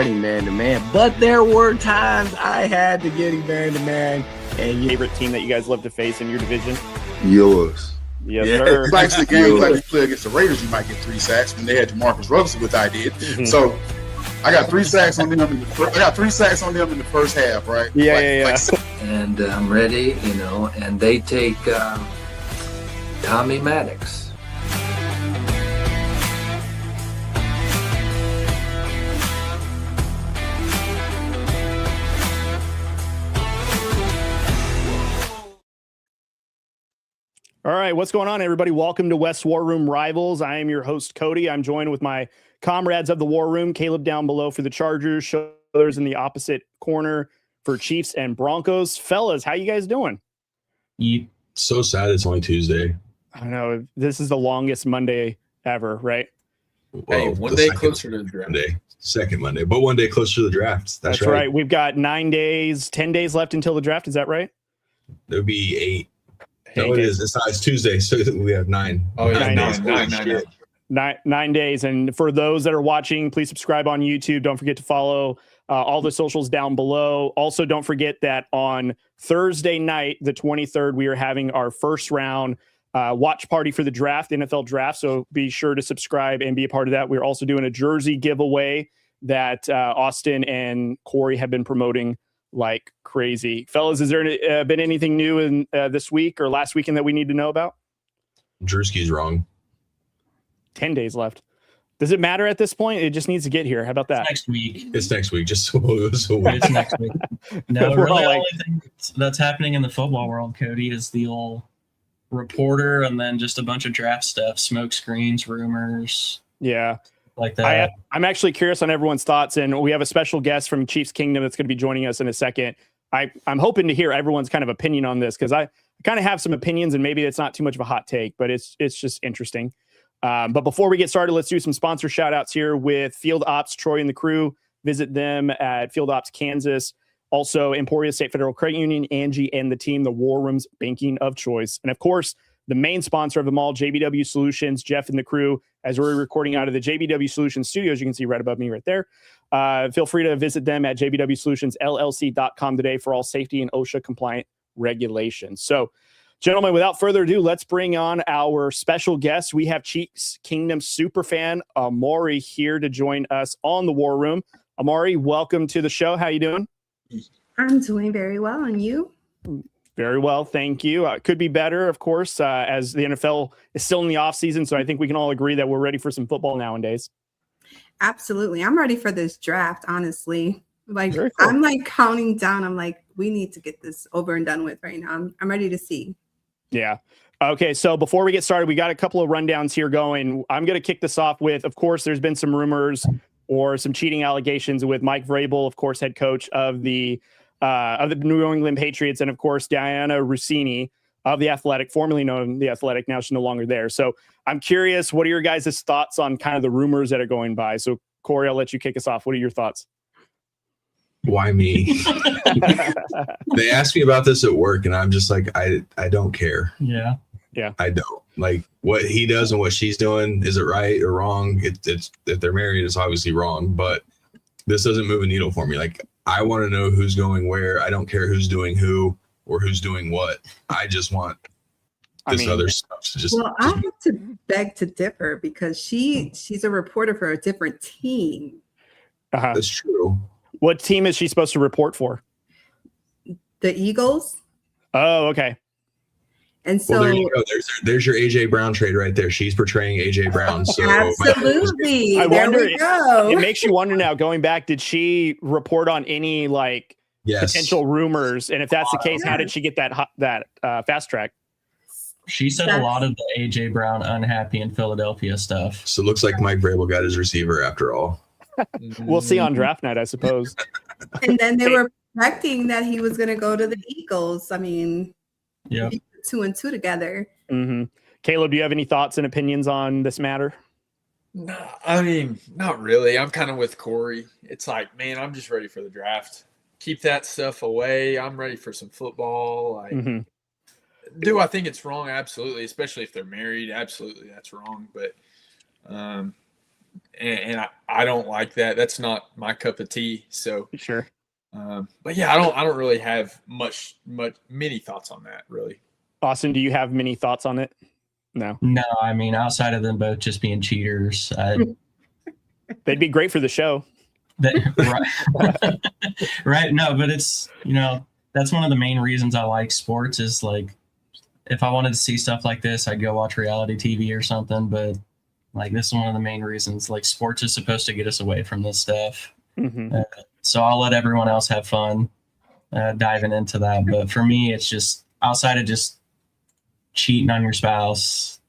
starting man-to-man, but there were times I had to get him man-to-man. And favorite team that you guys love to face in your division? Yours. Yes, sir. It's actually games like we play against the Raiders, you might get 3 sacks. When they had Jamarcus Russell, which I did. So I got 3 sacks on them in the first half, right? Yeah. And I'm ready, and they take Tommy Maddox. All right, what's going on, everybody? Welcome to West War Room Rivals. I am your host, Cody. I'm joined with my comrades of the War Room, Caleb down below for the Chargers, Shoulders in the opposite corner for Chiefs and Broncos. Fellas, how you guys doing? So sad it's only Tuesday. I know. This is the longest Monday ever, right? Hey, one day closer to the draft. Second Monday, but one day closer to the draft. That's right. We've got 9 days, 10 days left until the draft. Is that right? There would be 8. No, it is. It's Tuesday, so we have 9. Oh, yeah, 9 days. And for those that are watching, please subscribe on YouTube. Don't forget to follow all the socials down below. Also, don't forget that on Thursday night, the 23rd, we are having our first round watch party for the draft, NFL draft. So be sure to subscribe and be a part of that. We're also doing a jersey giveaway that Austin and Corey have been promoting like crazy. Fellas, has there been anything new in this week or last weekend that we need to know about? Drewski's wrong. 10 days left. Does it matter at this point? It just needs to get here. How about that? It's next week. It's next week. Just so It's next week. No, We're really, all the only thing that's happening in the football world, Cody, is the old reporter and then just a bunch of draft stuff, smoke screens, rumors. Yeah. Like that. I'm actually curious on everyone's thoughts, and we have a special guest from Chiefs Kingdom that's going to be joining us in a second. I'm hoping to hear everyone's kind of opinion on this because I kind of have some opinions, and maybe it's not too much of a hot take, but it's just interesting. But before we get started, let's do some sponsor shout outs here with Field Ops, Troy and the crew. Visit them at Field Ops, Kansas. Also, Emporia State Federal Credit Union, Angie and the team, the War Room's banking of choice. And of course, the main sponsor of them all, JBW Solutions, Jeff and the crew, as we're recording out of the JBW Solutions studios, you can see right above me right there. Feel free to visit them at jbwsolutionsllc.com today for all safety and OSHA compliant regulations. So, gentlemen, without further ado, let's bring on our special guest. We have Chiefs Kingdom superfan Amori here to join us on the War Room. Amori, welcome to the show. How you doing? I'm doing very well. And you? Very well, thank you. Could be better, of course, as the NFL is still in the offseason, so I think we can all agree that we're ready for some football nowadays. Absolutely. I'm ready for this draft, honestly. Like, Cool. I'm like counting down. I'm like, we need to get this over and done with right now. I'm ready to see. Yeah. Okay, so before we get started, we got a couple of rundowns here going. I'm going to kick this off with, of course, there's been some rumors or some cheating allegations with Mike Vrabel, of course, head coach of the New England Patriots, and of course, Diana Rossini of The Athletic, formerly known The Athletic. Now she's no longer there. So I'm curious, what are your guys' thoughts on kind of the rumors that are going by? So Corey, I'll let you kick us off. What are your thoughts? Why me? They asked me about this at work, and I'm just like, I don't care. Yeah. I don't. Like, what he does and what she's doing, is it right or wrong? It's if they're married, it's obviously wrong, but this doesn't move a needle for me. Like, I want to know who's going where. I don't care who's doing who or who's doing what. I just want other stuff to just. Well, I have to beg to differ because she's a reporter for a different team. That's true. What team is she supposed to report for? The Eagles. Oh, okay. And so well, there you go. There's your AJ Brown trade right there. She's portraying AJ Brown. So absolutely. I wonder. It makes you wonder now. Going back, did she report on any potential rumors? And if that's the case, how did she get that fast track? She said a lot of the AJ Brown unhappy in Philadelphia stuff. So it looks like Mike Vrabel got his receiver after all. We'll see on draft night, I suppose. And then they were projecting that he was going to go to the Eagles. I mean, yeah. 2 and 2 together. Mm-hmm. Caleb, do you have any thoughts and opinions on this matter? No, I mean, not really. I'm kind of with Corey. It's like, man, I'm just ready for the draft. Keep that stuff away. I'm ready for some football. Do I think it's wrong? Absolutely. Especially if they're married. Absolutely. That's wrong. But and I don't like that. That's not my cup of tea. So Sure. but yeah, I don't really have many thoughts on that, really. Austin, do you have many thoughts on it? No. No, I mean, outside of them both just being cheaters, They'd be great for the show. right. Right. No, but it's, that's one of the main reasons I like sports is like, if I wanted to see stuff like this, I'd go watch reality TV or something. But like, this is one of the main reasons. Like, sports is supposed to get us away from this stuff. Mm-hmm. So I'll let everyone else have fun diving into that. But for me, it's just outside of just cheating on your spouse,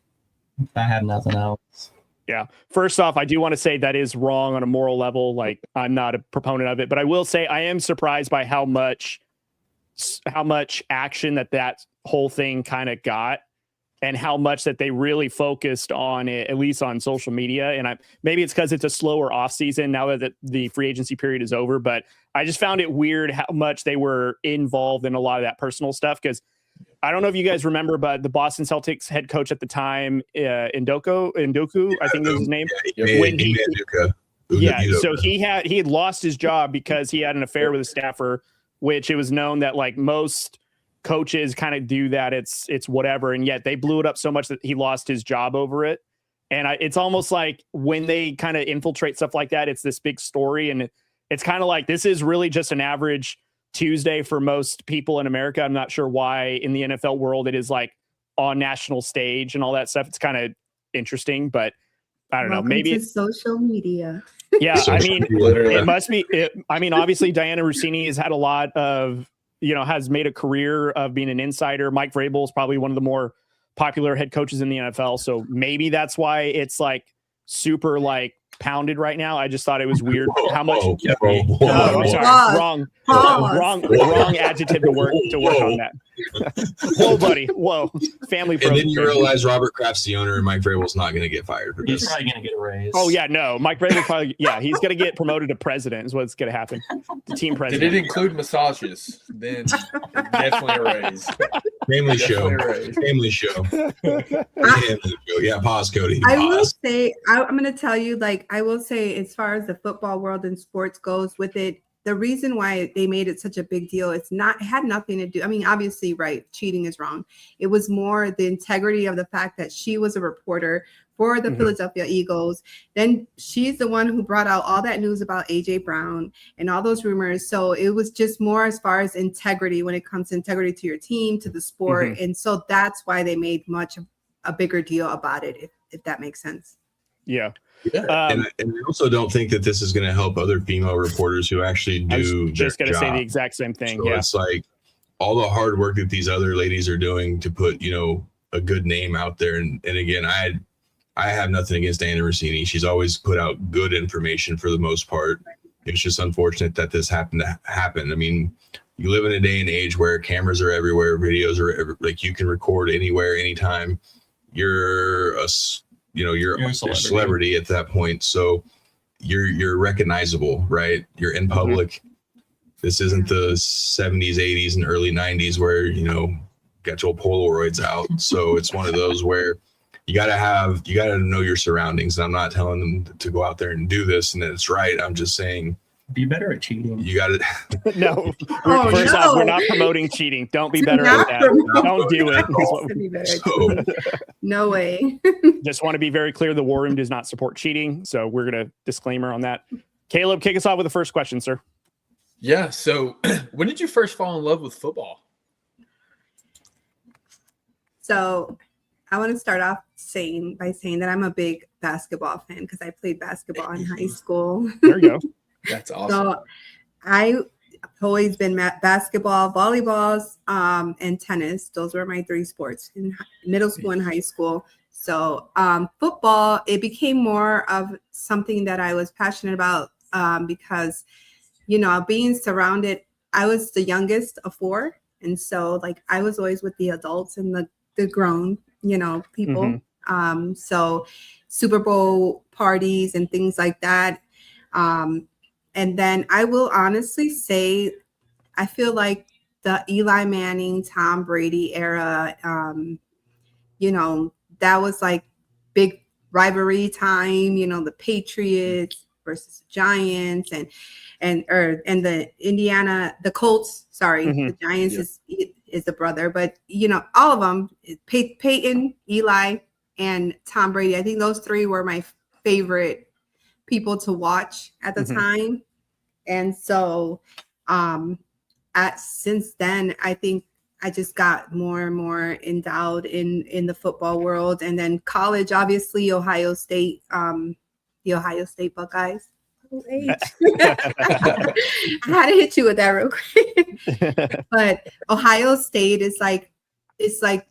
I have nothing else. Yeah. First off, I do want to say that is wrong on a moral level. Like, I'm not a proponent of it, but I will say I am surprised by how much action that whole thing kind of got, and how much that they really focused on it, at least on social media. And maybe it's because it's a slower off season now that the free agency period is over, but I just found it weird how much they were involved in a lot of that personal stuff. Because I don't know if you guys remember, but the Boston Celtics head coach at the time, Ndoku, I think was his name. So he had lost his job because he had an affair with a staffer, which it was known that like most coaches kind of do that. It's whatever. And yet they blew it up so much that he lost his job over it. And it's almost like when they kind of infiltrate stuff like that, it's this big story. And it's kind of like, this is really just an average Tuesday for most people in America. I'm not sure why in the NFL world it is like on national stage and all that stuff. It's kind of interesting, but I don't know. Maybe it's social media. Yeah, I mean, it must be. I mean, obviously, Diana Russini has had a lot of, has made a career of being an insider. Mike Vrabel is probably one of the more popular head coaches in the NFL, so maybe that's why it's like super like pounded right now. I just thought it was weird how much. I'm sorry, wrong adjective to work on that. Whoa, buddy, whoa, family. And then you realize Robert Kraft's the owner, and Mike Vrabel's not going to get fired for this. He's probably going to get a raise. Oh yeah, no, Mike Vrabel probably. Yeah, he's going to get promoted to president. Is what's going to happen. The team president. Did it include massages? Then definitely a raise. Family show. Yeah, pause, Cody. I will say, I'm going to tell you, like, I will say, as far as the football world and sports goes with it, the reason why they made it such a big deal, it had nothing to do. I mean, obviously, right, cheating is wrong. It was more the integrity of the fact that she was a reporter for the Philadelphia Eagles. Then she's the one who brought out all that news about AJ Brown and all those rumors. So it was just more as far as integrity when it comes to integrity to your team, to the sport. And so that's why they made much of a bigger deal about it, if that makes sense. Yeah. And I also don't think that this is going to help other female reporters who actually do. I was just going to say the exact same thing. So it's like all the hard work that these other ladies are doing to put, a good name out there. And again, I have nothing against Diana Russini. She's always put out good information for the most part. It's just unfortunate that this happened to happen. I mean, you live in a day and age where cameras are everywhere, videos are like you can record anywhere, anytime. You're a celebrity at that point. So you're recognizable, right? You're in public. This isn't the 70s, 80s, and early 90s where, got your Polaroids out. So it's one of those where you got to know your surroundings. And I'm not telling them to go out there and do this and that it's right. I'm just saying, be better at cheating. You got to. No. First off, we're not promoting cheating. Don't be better at that. Don't do it. No way. Just want to be very clear. The War Room does not support cheating. So we're going to disclaimer on that. Caleb, kick us off with the first question, sir. Yeah. So when did you first fall in love with football? So I want to start off by saying that I'm a big basketball fan because I played basketball in high school. There you go. That's awesome. So I've always been basketball, volleyballs, and tennis. Those were my three sports in middle school and high school. So football, it became more of something that I was passionate about because, being surrounded, I was the youngest of four. And so like I was always with the adults and the grown, people. So Super Bowl parties and things like that. And then I will honestly say, I feel like the Eli Manning, Tom Brady era, that was like big rivalry time, the Patriots versus the Giants and the Colts. Sorry, the Giants is the brother, but all of them, Peyton, Eli, and Tom Brady. I think those three were my favorite people to watch at the time. And so since then, I think I just got more and more endowed in the football world. And then college, obviously, Ohio State, the Ohio State Buckeyes. I had to hit you with that real quick. But Ohio State is it's like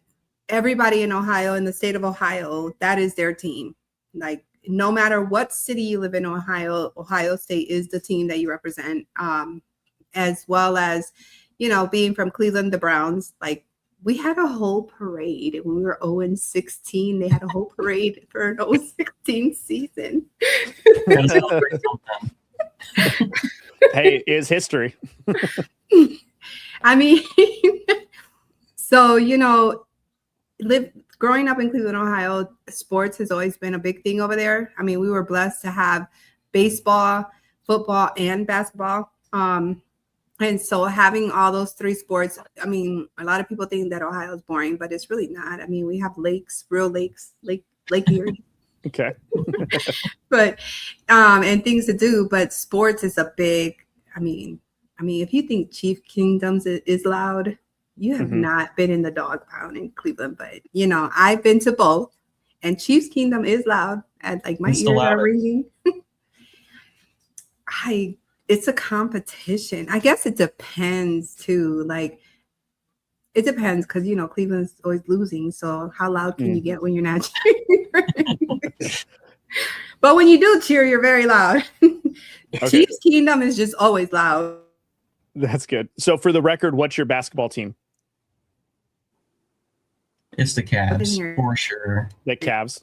everybody in Ohio, in the state of Ohio, that is their team. Like, no matter what city you live in Ohio, Ohio State is the team that you represent. As well as, being from Cleveland, the Browns, like, we had a whole parade when we were 0-16. They had a whole parade for an 0-16 season. Hey, is history. I mean, so, growing up in Cleveland, Ohio, sports has always been a big thing over there. I mean, we were blessed to have baseball, football, and basketball. And so having all those three sports, I mean, a lot of people think that Ohio is boring, but it's really not. I mean, we have lakes, real lakes, Lake Erie. Okay. But, and things to do, but sports is a big, I mean, if you think Chief Kingdoms is loud, you have not been in the dog pound in Cleveland, but, I've been to both, and Chiefs Kingdom is loud, and like my ears are ringing. It's a competition. I guess it depends too. Like, it depends because Cleveland's always losing. So how loud can you get when you're not cheering? But when you do cheer, you're very loud. Okay. Chiefs Kingdom is just always loud. That's good. So for the record, what's your basketball team? It's the Cavs for sure. The Cavs.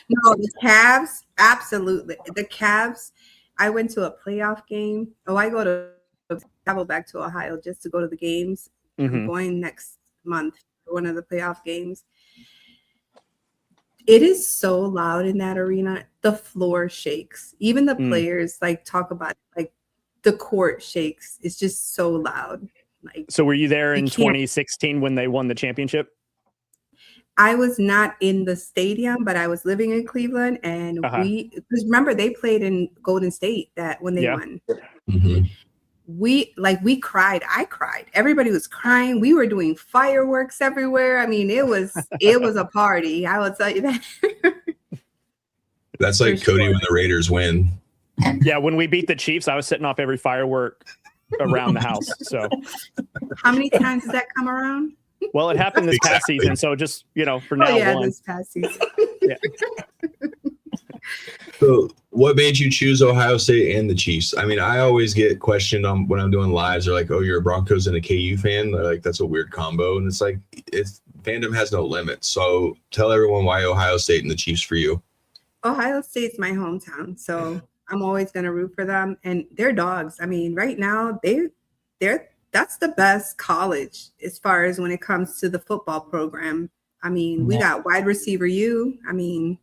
No, the Cavs, absolutely. The Cavs, I went to a playoff game. I travel back to Ohio just to go to the games. I'm going next month for one of the playoff games. It is so loud in that arena. The floor shakes. Even the players talk about it, like the court shakes. It's just so loud. Like, so were you there in 2016 when they won the championship? I was not in the stadium, but I was living in Cleveland, and because remember they played in Golden State when they won. We cried. I cried. Everybody was crying. We were doing fireworks everywhere. I mean, it was a party. I will tell you that. That's like Cody when the Raiders win. Yeah, when we beat the Chiefs, I was setting off every firework around the house. So, how many times does that come around? Well, it happened this past season, so just for now. This past season. Yeah. So, what made you choose Ohio State and the Chiefs? I mean, I always get questioned on when I'm doing lives. They're like, "Oh, you're a Broncos and a KU fan." They're like, "That's a weird combo," and it's like, fandom has no limits. So, tell everyone why Ohio State and the Chiefs for you. Ohio State's my hometown, so I'm always going to root for them, and they're dogs. I mean, right now that's the best college as far as when it comes to the football program. I mean, we got wide receiver U. I mean,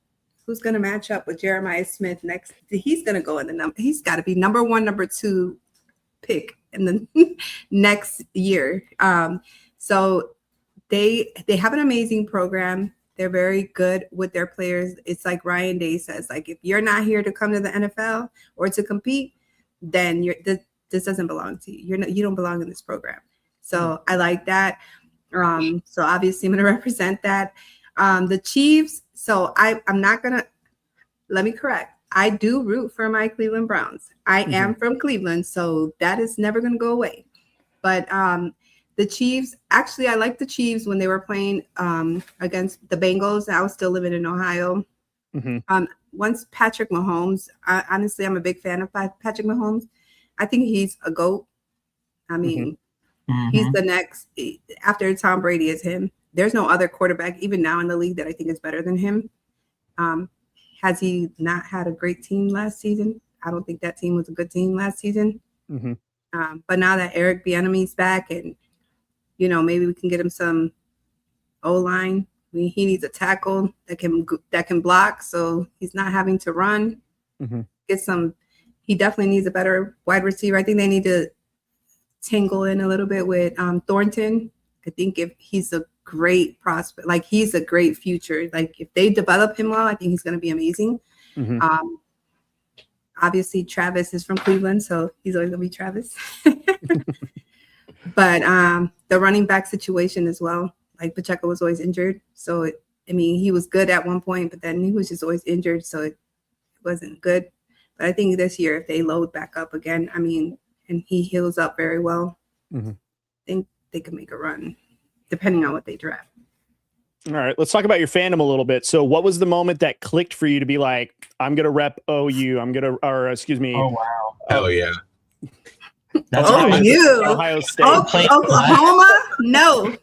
who's going to match up with Jeremiah Smith next? He's going to go in the number. He's got to be number 1, number 2 pick in the next year. So they have an amazing program. They're very good with their players. It's like Ryan Day says, like, if you're not here to come to the NFL or to compete, then this doesn't belong to you. You don't belong in this program. So I like that. So obviously I'm going to represent that. The Chiefs. So I'm not going to, let me correct. I do root for my Cleveland Browns. I am from Cleveland, so that is never going to go away. But the Chiefs, actually, I liked the Chiefs when they were playing against the Bengals. I was still living in Ohio. Once Patrick Mahomes, honestly, I'm a big fan of Patrick Mahomes. I think he's a GOAT. I mean, he's the next, after Tom Brady is him. There's no other quarterback, even now in the league, that I think is better than him. Has he not had a great team last season? I don't think that team was a good team last season. But now that Eric Bieniemy's back and, maybe we can get him some O-line he needs a tackle that can block, so he's not having to run. He definitely needs a better wide receiver. I think they need to tangle in a little bit with Thornton. I think if he's a great prospect, like he's a great future. Like if they develop him well, I think he's going to be amazing. Obviously, Travis is from Cleveland, so he's always going to be Travis. But the running back situation as well. Like Pacheco was always injured, so he was good at one point, but then he was just always injured, so it wasn't good. But I think this year, if they load back up again, and he heals up very well, I think they could make a run, depending on what they draft. All right, let's talk about your fandom a little bit. So what was the moment that clicked for you to be like, I'm going to rep OU, Oh, wow. Oh, yeah. That's Ohio State. Oklahoma? No.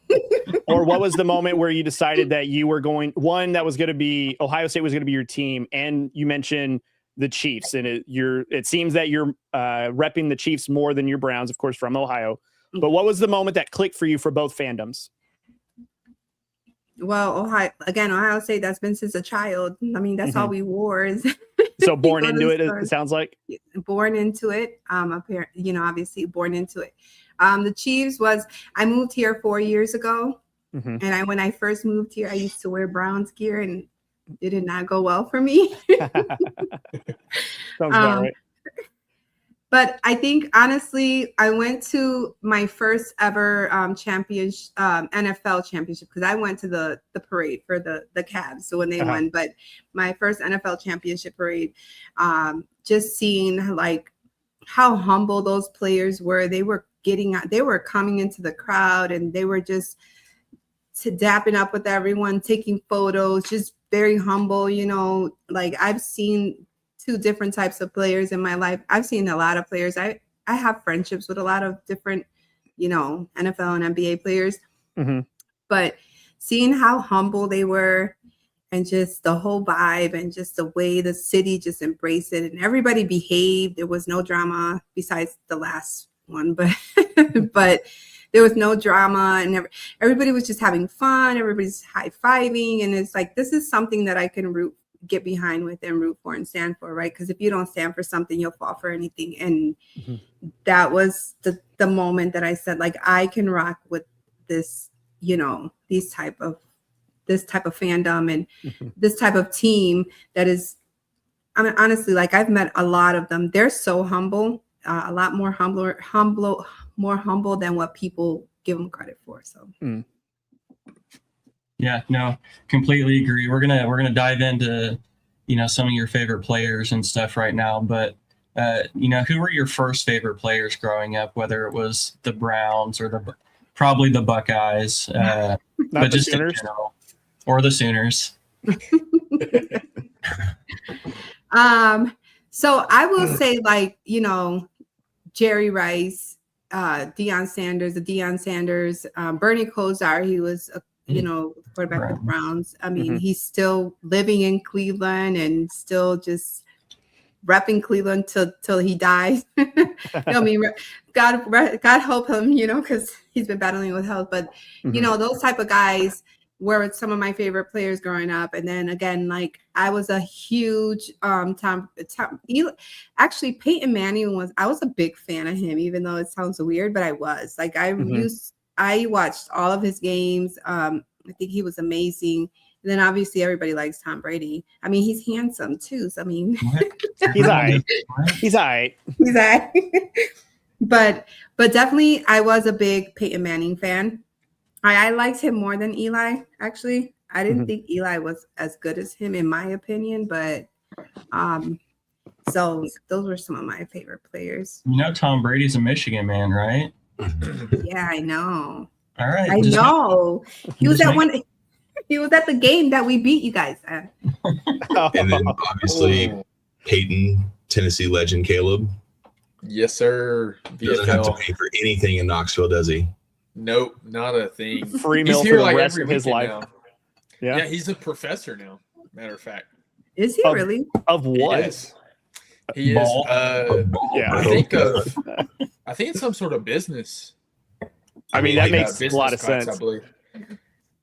Or what was the moment where you decided that you were going, that was going to be, Ohio State was going to be your team, and you mentioned the Chiefs, and it seems that you're repping the Chiefs more than your Browns, of course, from Ohio. But what was the moment that clicked for you for both fandoms? Well, Ohio State, that's been since a child. That's all we wore is. So born into it, it sounds like. Born into it. Obviously born into it. The Chiefs I moved here 4 years ago. And when I first moved here, I used to wear Browns gear, and it did not go well for me. Sounds about right. But I think, honestly, I went to my first ever NFL championship, because I went to the parade for the Cavs. So when they won, but my first NFL championship parade, just seeing like how humble those players were. They were coming into the crowd, and they were just dapping up with everyone, taking photos, just very humble. Like I've seen two different types of players in my life. I've seen a lot of players. I have friendships with a lot of different, NFL and NBA players. But seeing how humble they were, and just the whole vibe, and just the way the city just embraced it, and everybody behaved. There was no drama besides the last one, but but there was no drama, and everybody was just having fun. Everybody's high-fiving, and it's like, this is something that I can get behind with and root for and stand for, right? Because if you don't stand for something, you'll fall for anything. And that was the moment that I said, like, I can rock with this, this type of fandom, and this type of team that is, honestly, like, I've met a lot of them. They're so humble, a lot more humble than what people give them credit for. So. Yeah, no, completely agree. We're gonna dive into, some of your favorite players and stuff right now. But who were your first favorite players growing up? Whether it was the Browns or probably the Buckeyes, but just in general, or the Sooners. So I will say, like, Jerry Rice, Deion Sanders, Bernie Kosar. He was quarterback of the Browns. He's still living in Cleveland and still just repping Cleveland till he dies. God help him, because he's been battling with health. But those type of guys were some of my favorite players growing up. And then again, like, I was a huge actually Peyton Manning I was a big fan of him, even though it sounds weird, but I was like, I watched all of his games. I think he was amazing. And then obviously everybody likes Tom Brady. He's handsome too. So he's all right. He's all right. But definitely I was a big Peyton Manning fan. I liked him more than Eli, actually. I didn't think Eli was as good as him, in my opinion, but so those were some of my favorite players. Tom Brady's a Michigan man, right? Yeah, I know. All right. I know. He was at the game that we beat you guys at. And then obviously Peyton, Tennessee legend Caleb. Yes, sir. Doesn't have to pay for anything in Knoxville, does he? Nope, not a thing. Free meal for the rest of his life. Now. Yeah, he's a professor now. Matter of fact. Is he really? Of what? He is. I think it's some sort of business. That makes a lot of sense. I believe.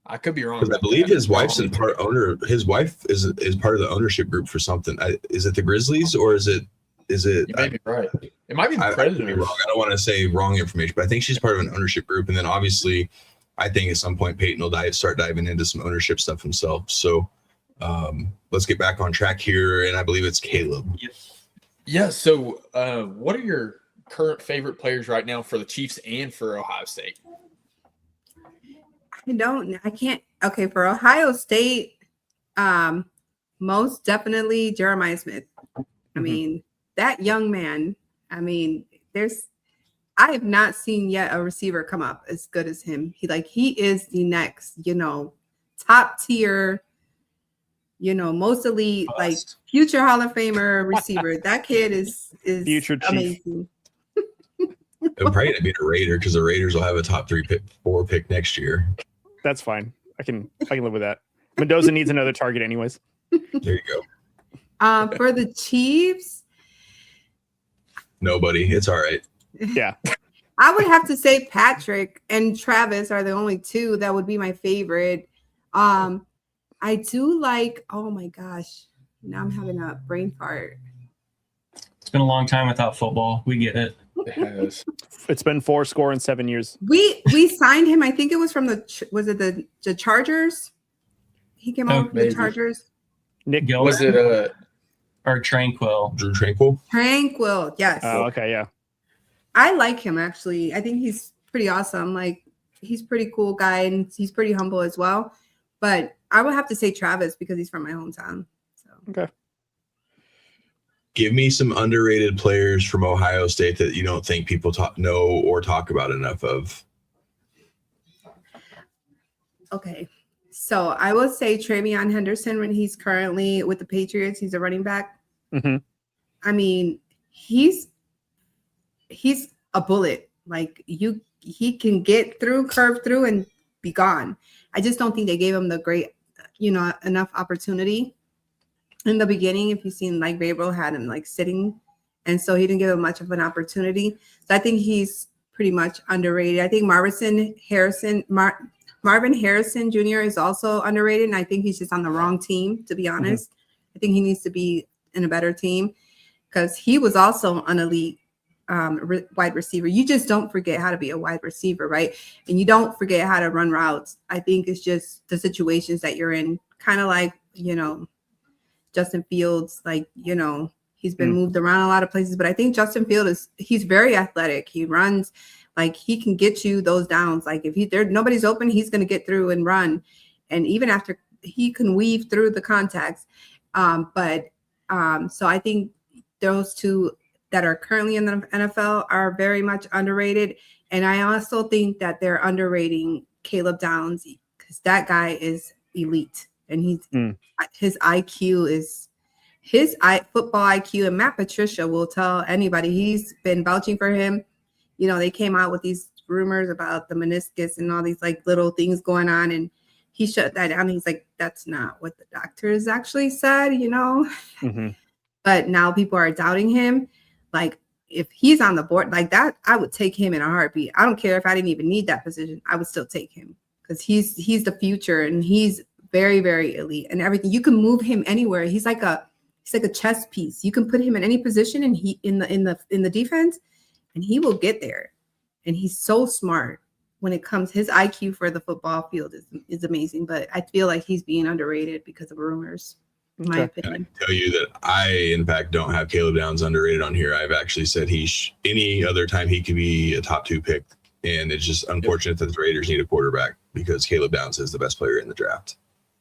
I could be wrong. Because I believe his wife's in part owner. His wife is part of the ownership group for something. Is it the Grizzlies or is it? You may be right. It might be the Predators. I don't want to say wrong information, but I think she's part of an ownership group. And then obviously, I think at some point Peyton will start diving into some ownership stuff himself. So let's get back on track here. And I believe it's Caleb. Yeah. So what are your current favorite players right now for the Chiefs and for Ohio State? I can't. Okay, for Ohio State, most definitely Jeremiah Smith. I mean, that young man. I mean, I have not seen yet a receiver come up as good as him. He is the next, top tier, most elite, future Hall of Famer receiver. That kid is future amazing. I'm probably gonna be a Raider because the Raiders will have a top 4 pick next year. That's fine. I can live with that. Mendoza needs another target anyways. There you go. For the Chiefs, nobody. It's all right. Yeah. I would have to say Patrick and Travis are the only two that would be my favorite. I do like, oh my gosh, now I'm having a brain fart. It's been a long time without football. We get it. It has. It's been 7 years. We signed him. I think it was from the Chargers. He came over from the Chargers. Nick Gilbert. Was it or Tranquil? Drew Tranquil? Tranquil, yes. Oh, okay, yeah. I like him actually. I think he's pretty awesome. He's a pretty cool guy and he's pretty humble as well. But I would have to say Travis because he's from my hometown. So okay. Give me some underrated players from Ohio State that you don't think people know or talk about enough of. Okay. So I will say Travion Henderson when he's currently with the Patriots. He's a running back. Mm-hmm. I mean, he's a bullet. He can get through, curve through, and be gone. I just don't think they gave him the great, enough opportunity in the beginning. If you've seen, Gabriel had him sitting, and so he didn't give him much of an opportunity. So I think he's pretty much underrated. I think Marvin Harrison Jr. is also underrated, and I think he's just on the wrong team, to be honest. I think he needs to be in a better team because he was also an elite wide receiver. You just don't forget how to be a wide receiver, right? And you don't forget how to run routes. I think it's just the situations that you're in, kind of Justin Fields, he's been moved around a lot of places, but I think Justin Fields he's very athletic. He runs, he can get you those downs. If nobody's open, he's going to get through and run. And even after he can weave through the contacts. So I think those two that are currently in the NFL are very much underrated. And I also think that they're underrating Caleb Downs because that guy is elite. And his IQ is football IQ. And Matt Patricia will tell anybody he's been vouching for him. They came out with these rumors about the meniscus and all these little things going on. And he shut that down. He's like, that's not what the doctors actually said, Mm-hmm. But now people are doubting him. If he's on the board like that, I would take him in a heartbeat. I don't care if I didn't even need that position. I would still take him because he's the future and he's very, very elite and everything. You can move him anywhere. He's like a chess piece. You can put him in any position and he in the defense and he will get there. And he's so smart when it comes. His IQ for the football field is amazing, but I feel like he's being underrated because of rumors. In my opinion. I tell you that I, in fact, don't have Caleb Downs underrated on here. I've actually said any other time he could be a top 2 pick. And it's just unfortunate that the Raiders need a quarterback because Caleb Downs is the best player in the draft.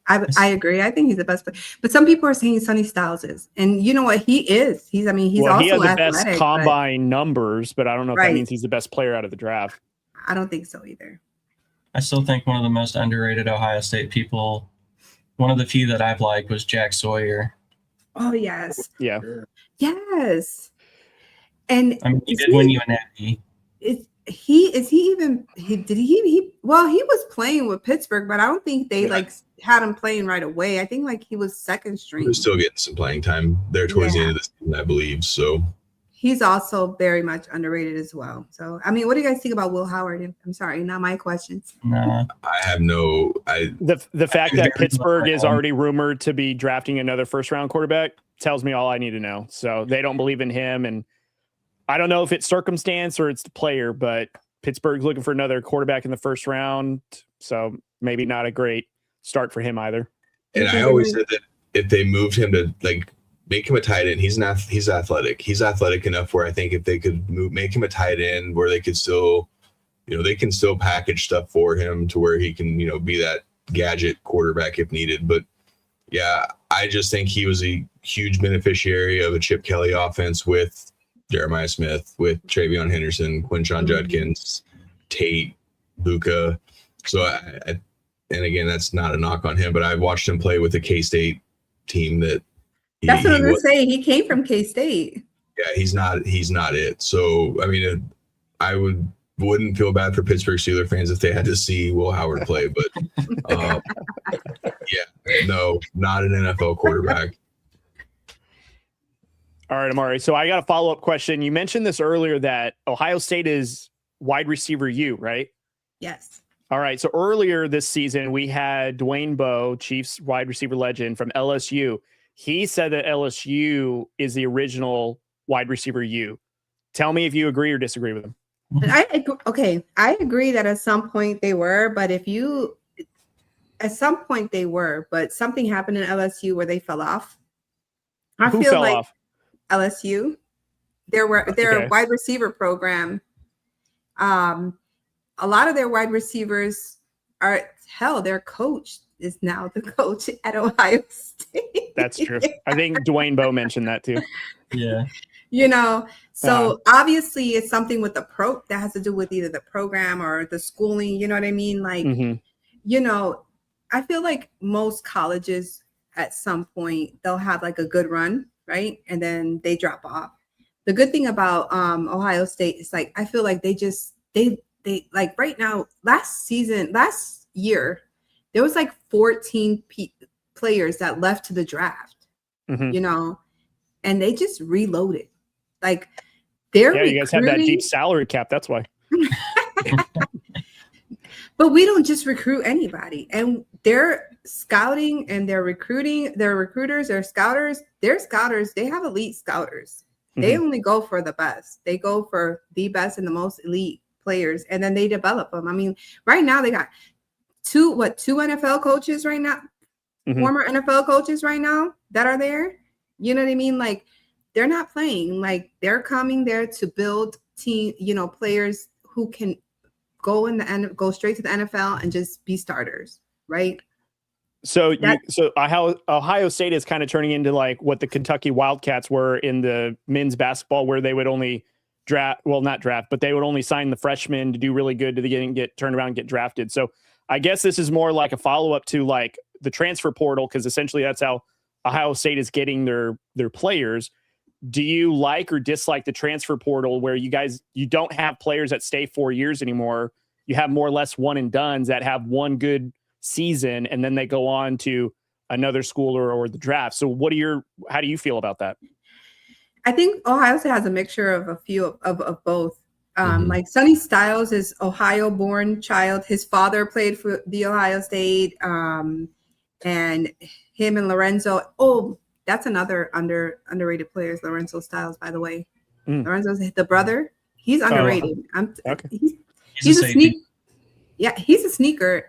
I agree. I think he's the best player. But some people are saying Sonny Styles is. And you know what? He is. He's also he has the athletic, best combine numbers, but I don't know if that means he's the best player out of the draft. I don't think so either. I still think one of the most underrated Ohio State people, one of the few that I've liked was Jack Sawyer. Oh, yes. Yeah. Yes. And he did win you an Emmy. He was playing with Pittsburgh, but I don't think they had him playing right away. I think he was second string. He was still getting some playing time there towards the end of the season, I believe. So He's also very much underrated as well. So, I mean, what do you guys think about Will Howard? I'm sorry, not my questions. No. I have no. The fact that Pittsburgh is already rumored to be drafting another first-round quarterback tells me all I need to know. So they don't believe in him, and I don't know if it's circumstance or it's the player, but Pittsburgh's looking for another quarterback in the first round, so maybe not a great start for him either. And I always said that if they moved him to like make him a tight end, he's athletic. He's athletic enough where I think if they could make him a tight end where they could still, they can still package stuff for him to where he can, be that gadget quarterback if needed. But yeah, I just think he was a huge beneficiary of a Chip Kelly offense with Jeremiah Smith, with Travion Henderson, Quinshon Judkins, Tate, Luka. So and again, that's not a knock on him, but I've watched him play with the K-State team that that's what I was going to say. He came from K-State. Yeah, he's not it. So, I mean, I wouldn't feel bad for Pittsburgh Steelers fans if they had to see Will Howard play, but no, not an NFL quarterback. All right, Amori. So I got a follow-up question. You mentioned this earlier that Ohio State is wide receiver U, right? Yes. All right. So earlier this season, we had Dwayne Bowe, Chiefs wide receiver legend from LSU. He said that LSU is the original wide receiver U. Tell me if you agree or disagree with him. I agree that at some point they were, but but something happened in LSU where they fell off. Who fell off? LSU. Their wide receiver program. A lot of their wide receivers their coach is now the coach at Ohio State. That's true. I think Dwayne Bowe mentioned that too. Yeah. So obviously it's something with the that has to do with either the program or the schooling, you know what I mean? Like, I feel like most colleges at some point they'll have like a good run, right? And then they drop off. The good thing about Ohio State is like, I feel like they like right now, last year, there was like 14 players that left to the draft, and they just reloaded. Like you guys have that deep salary cap. That's why. But we don't just recruit anybody, and their scouting and their recruiting, their recruiters, their scouters, they have elite scouters. They only go for the best. They go for the best and the most elite players, and then they develop them. I mean, right now they got two NFL coaches right now, former NFL coaches right now that are there. You know what I mean? Like, they're not playing. Like, they're coming there to build players who can go straight to the NFL and just be starters, right? So Ohio State is kind of turning into like what the Kentucky Wildcats were in the men's basketball, where they would only not draft, but they would only sign the freshmen to do really good to get turned around and get drafted. So I guess this is more like a follow-up to like the transfer portal, because essentially that's how Ohio State is getting their players. Do you like or dislike the transfer portal, where you don't have players that stay 4 years anymore? You have more or less one and dones that have one good season and then they go on to another school or the draft. So how do you feel about that? I think Ohio State has a mixture of a few of both. Like Sonny Styles is Ohio-born child. His father played for the Ohio State, and him and Lorenzo. Oh, that's another underrated player, is Lorenzo Styles, by the way. Lorenzo's the brother. He's underrated. Okay. He's a sneaker. Yeah, he's a sneaker.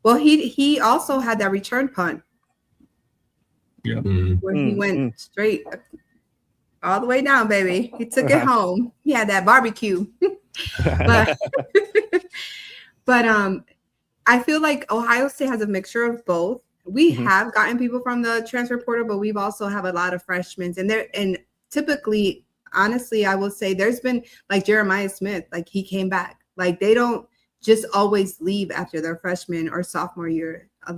Well, he also had that return punt. Yeah. Where he went straight all the way down, baby. He took it home. He had that barbecue. but I feel like Ohio State has a mixture of both. We have gotten people from the transfer portal, but we've also have a lot of freshmen. And typically, honestly, I will say there's been like Jeremiah Smith, like he came back. Like they don't just always leave after their freshman or sophomore year. I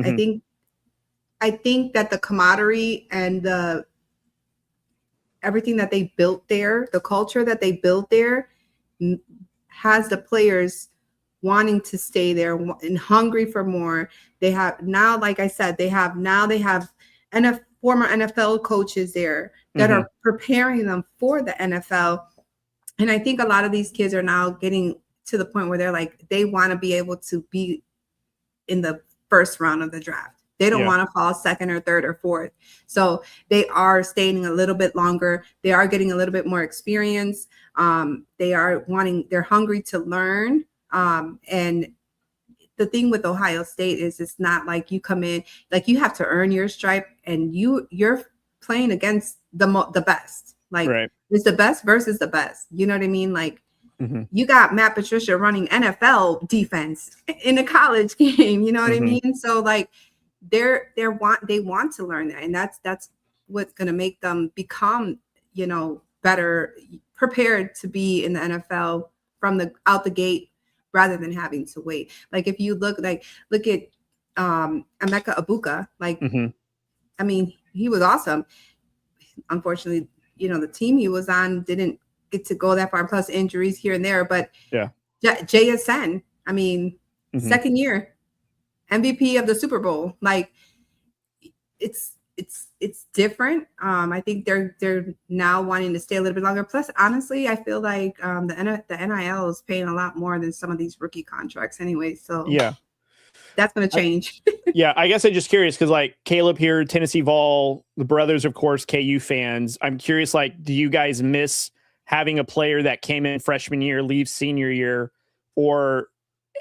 think that the camaraderie and the everything that they built there, the culture that they built there, has the players wanting to stay there and hungry for more. They have now, like I said, they have NFL former NFL coaches there that are preparing them for the NFL. And I think a lot of these kids are now getting to the point where they're like, they want to be able to be in the first round of the draft. They don't want to fall second or third or fourth. So they are staying a little bit longer. They are getting a little bit more experience. They're hungry to learn. And the thing with Ohio State is it's not like you come in, like you have to earn your stripe, and you're playing against the best. Like it's the best versus the best. You know what I mean? Like you got Matt Patricia running NFL defense in a college game. You know what I mean? So like they want to learn that, and that's what's going to make them become, you know, better prepared to be in the NFL from the out the gate, rather than having to wait. Like if you look at Emeka Ibuka, like I mean, he was awesome. Unfortunately, you know, the team he was on didn't get to go that far, plus injuries here and there. But JSN, I mean, second year MVP of the Super Bowl. Like it's different. I think they're now wanting to stay a little bit longer. Plus, honestly, I feel like the NIL is paying a lot more than some of these rookie contracts anyway. So that's going to change. I guess I'm just curious because like Caleb here, Tennessee Vol, the brothers, of course, KU fans. I'm curious, like, do you guys miss having a player that came in freshman year, leaves senior year, or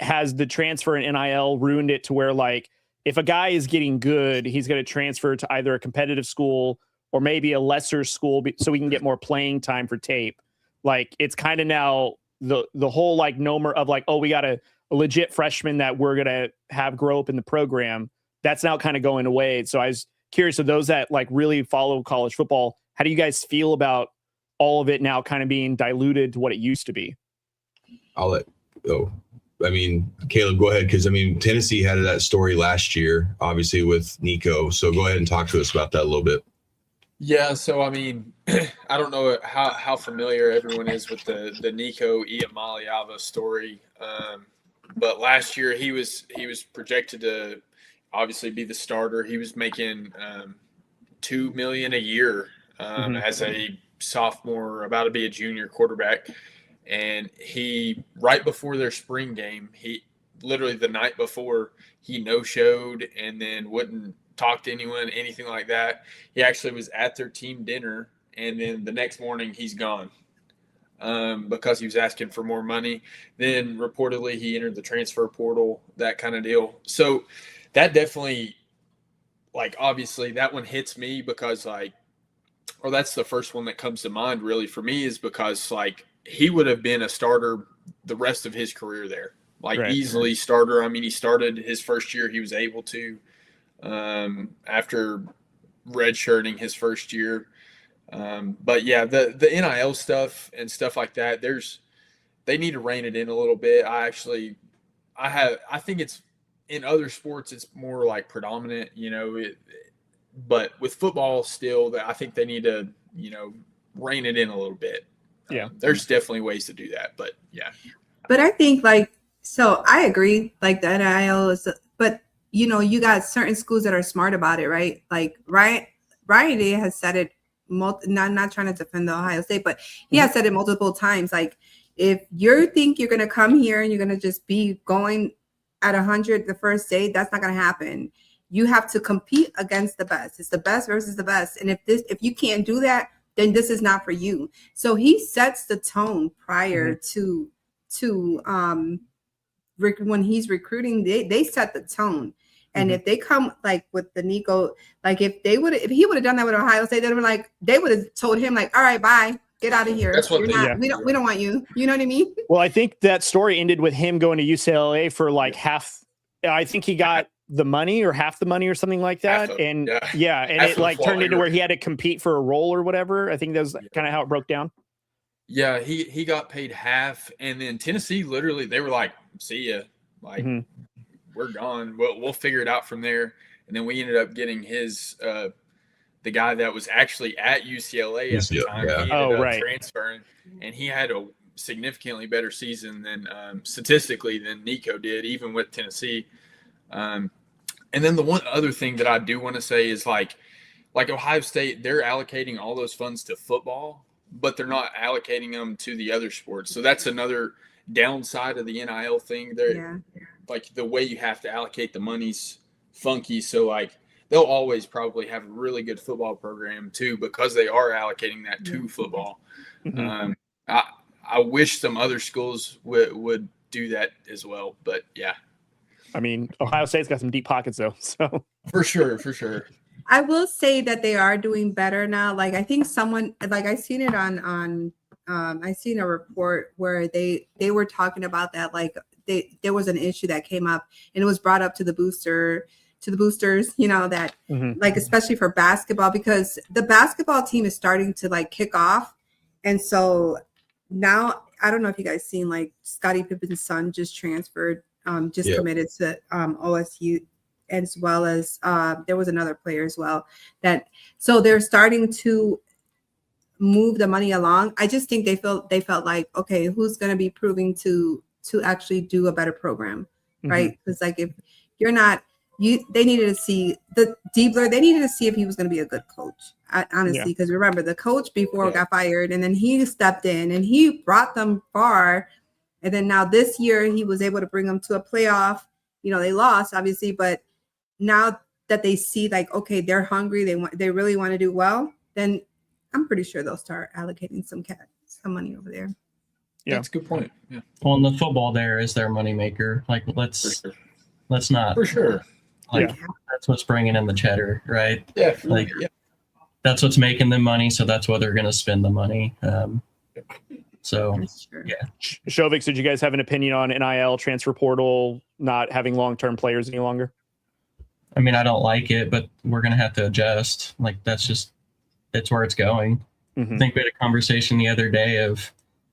has the transfer in NIL ruined it to where like if a guy is getting good, he's going to transfer to either a competitive school or maybe a lesser school so we can get more playing time for tape? Like it's kind of now the whole like nomer of like, oh, we got a legit freshman that we're going to have grow up in the program. That's now kind of going away. So I was curious of those that like really follow college football. How do you guys feel about all of it now kind of being diluted to what it used to be? I mean, Caleb, go ahead. Cause I mean, Tennessee had that story last year, obviously with Nico. So go ahead and talk to us about that a little bit. Yeah. So, I mean, I don't know how familiar everyone is with the Nico Iamaleava story. But last year he was projected to obviously be the starter. He was making $2 million a year as a sophomore, about to be a junior quarterback. And he, right before their spring game, he literally the night before, he no-showed and then wouldn't talk to anyone, anything like that. He actually was at their team dinner, and then the next morning he's gone because he was asking for more money. Then reportedly he entered the transfer portal, that kind of deal. So that definitely, like, obviously that one hits me because that's the first one that comes to mind really for me, is because like he would have been a starter the rest of his career there, easily starter. I mean, he started his first year. He was able to, after redshirting his first year. But yeah, the NIL stuff and stuff like that, they need to rein it in a little bit. I think it's in other sports, it's more like predominant, you know, but with football still, I think they need to, you know, rein it in a little bit. Yeah, there's definitely ways to do that, but yeah. But I think so I agree, like the NIL is, but you know, you got certain schools that are smart about it, right? Like Ryan Day has said it, not trying to defend the Ohio State, but he has said it multiple times. Like if you think you're going to come here and you're going to just be going at 100 the first day, that's not going to happen. You have to compete against the best. It's the best versus the best. And if you can't do that, then this is not for you. So he sets the tone prior to when he's recruiting, they set the tone. And if they come like with the Nico, like if he would have done that with Ohio State, they would have told him like, all right, bye, get out of here. That's what we don't want you. You know what I mean? Well, I think that story ended with him going to UCLA for like half. I think he got the money or half the money or something like that. And it like turned into where he had to compete for a role or whatever. I think that was kind of how it broke down. Yeah, he got paid half, and then Tennessee literally, they were like, see ya, like we're gone. We'll figure it out from there. And then we ended up getting his the guy that was actually at UCLA at the time. He ended up transferring, and he had a significantly better season than statistically than Nico did, even with Tennessee. And then the one other thing that I do want to say is like like Ohio State, they're allocating all those funds to football, but they're not allocating them to the other sports. So that's another downside of the NIL thing. They're like the way you have to allocate the money's funky. So like they'll always probably have a really good football program too, because they are allocating that to football. Mhm. I wish some other schools would do that as well, but yeah. I mean, Ohio State's got some deep pockets though. So For sure. I will say that they are doing better now. Like I think someone, like I seen it on I seen a report where they were talking about that, like there was an issue that came up and it was brought up to the boosters, you know, that like especially for basketball, because the basketball team is starting to like kick off. And so now I don't know if you guys seen, like Scottie Pippen's son just transferred, committed to OSU, as well as there was another player as well, that so they're starting to move the money along. I just think they felt like, okay, who's going to be proving to actually do a better program, right? Because like if you're not, they needed to see the Diebler, they needed to see if he was going to be a good coach, honestly, because remember the coach before got fired, and then he stepped in and he brought them far, and then now this year he was able to bring them to a playoff. You know, they lost obviously, but now that they see like, okay, they're hungry, they really want to do well, then I'm pretty sure they'll start allocating some money over there. Yeah, that's a good point. Yeah. Well, and the football there is their moneymaker. Like let's not For sure. like that's what's bringing in the cheddar, right? Yeah. Like that's what's making them money, so that's where they're going to spend the money. So Shovik, did you guys have an opinion on NIL, transfer portal, not having long-term players any longer? I mean, I don't like it, but we're going to have to adjust. Like it's where it's going. I think we had a conversation the other day of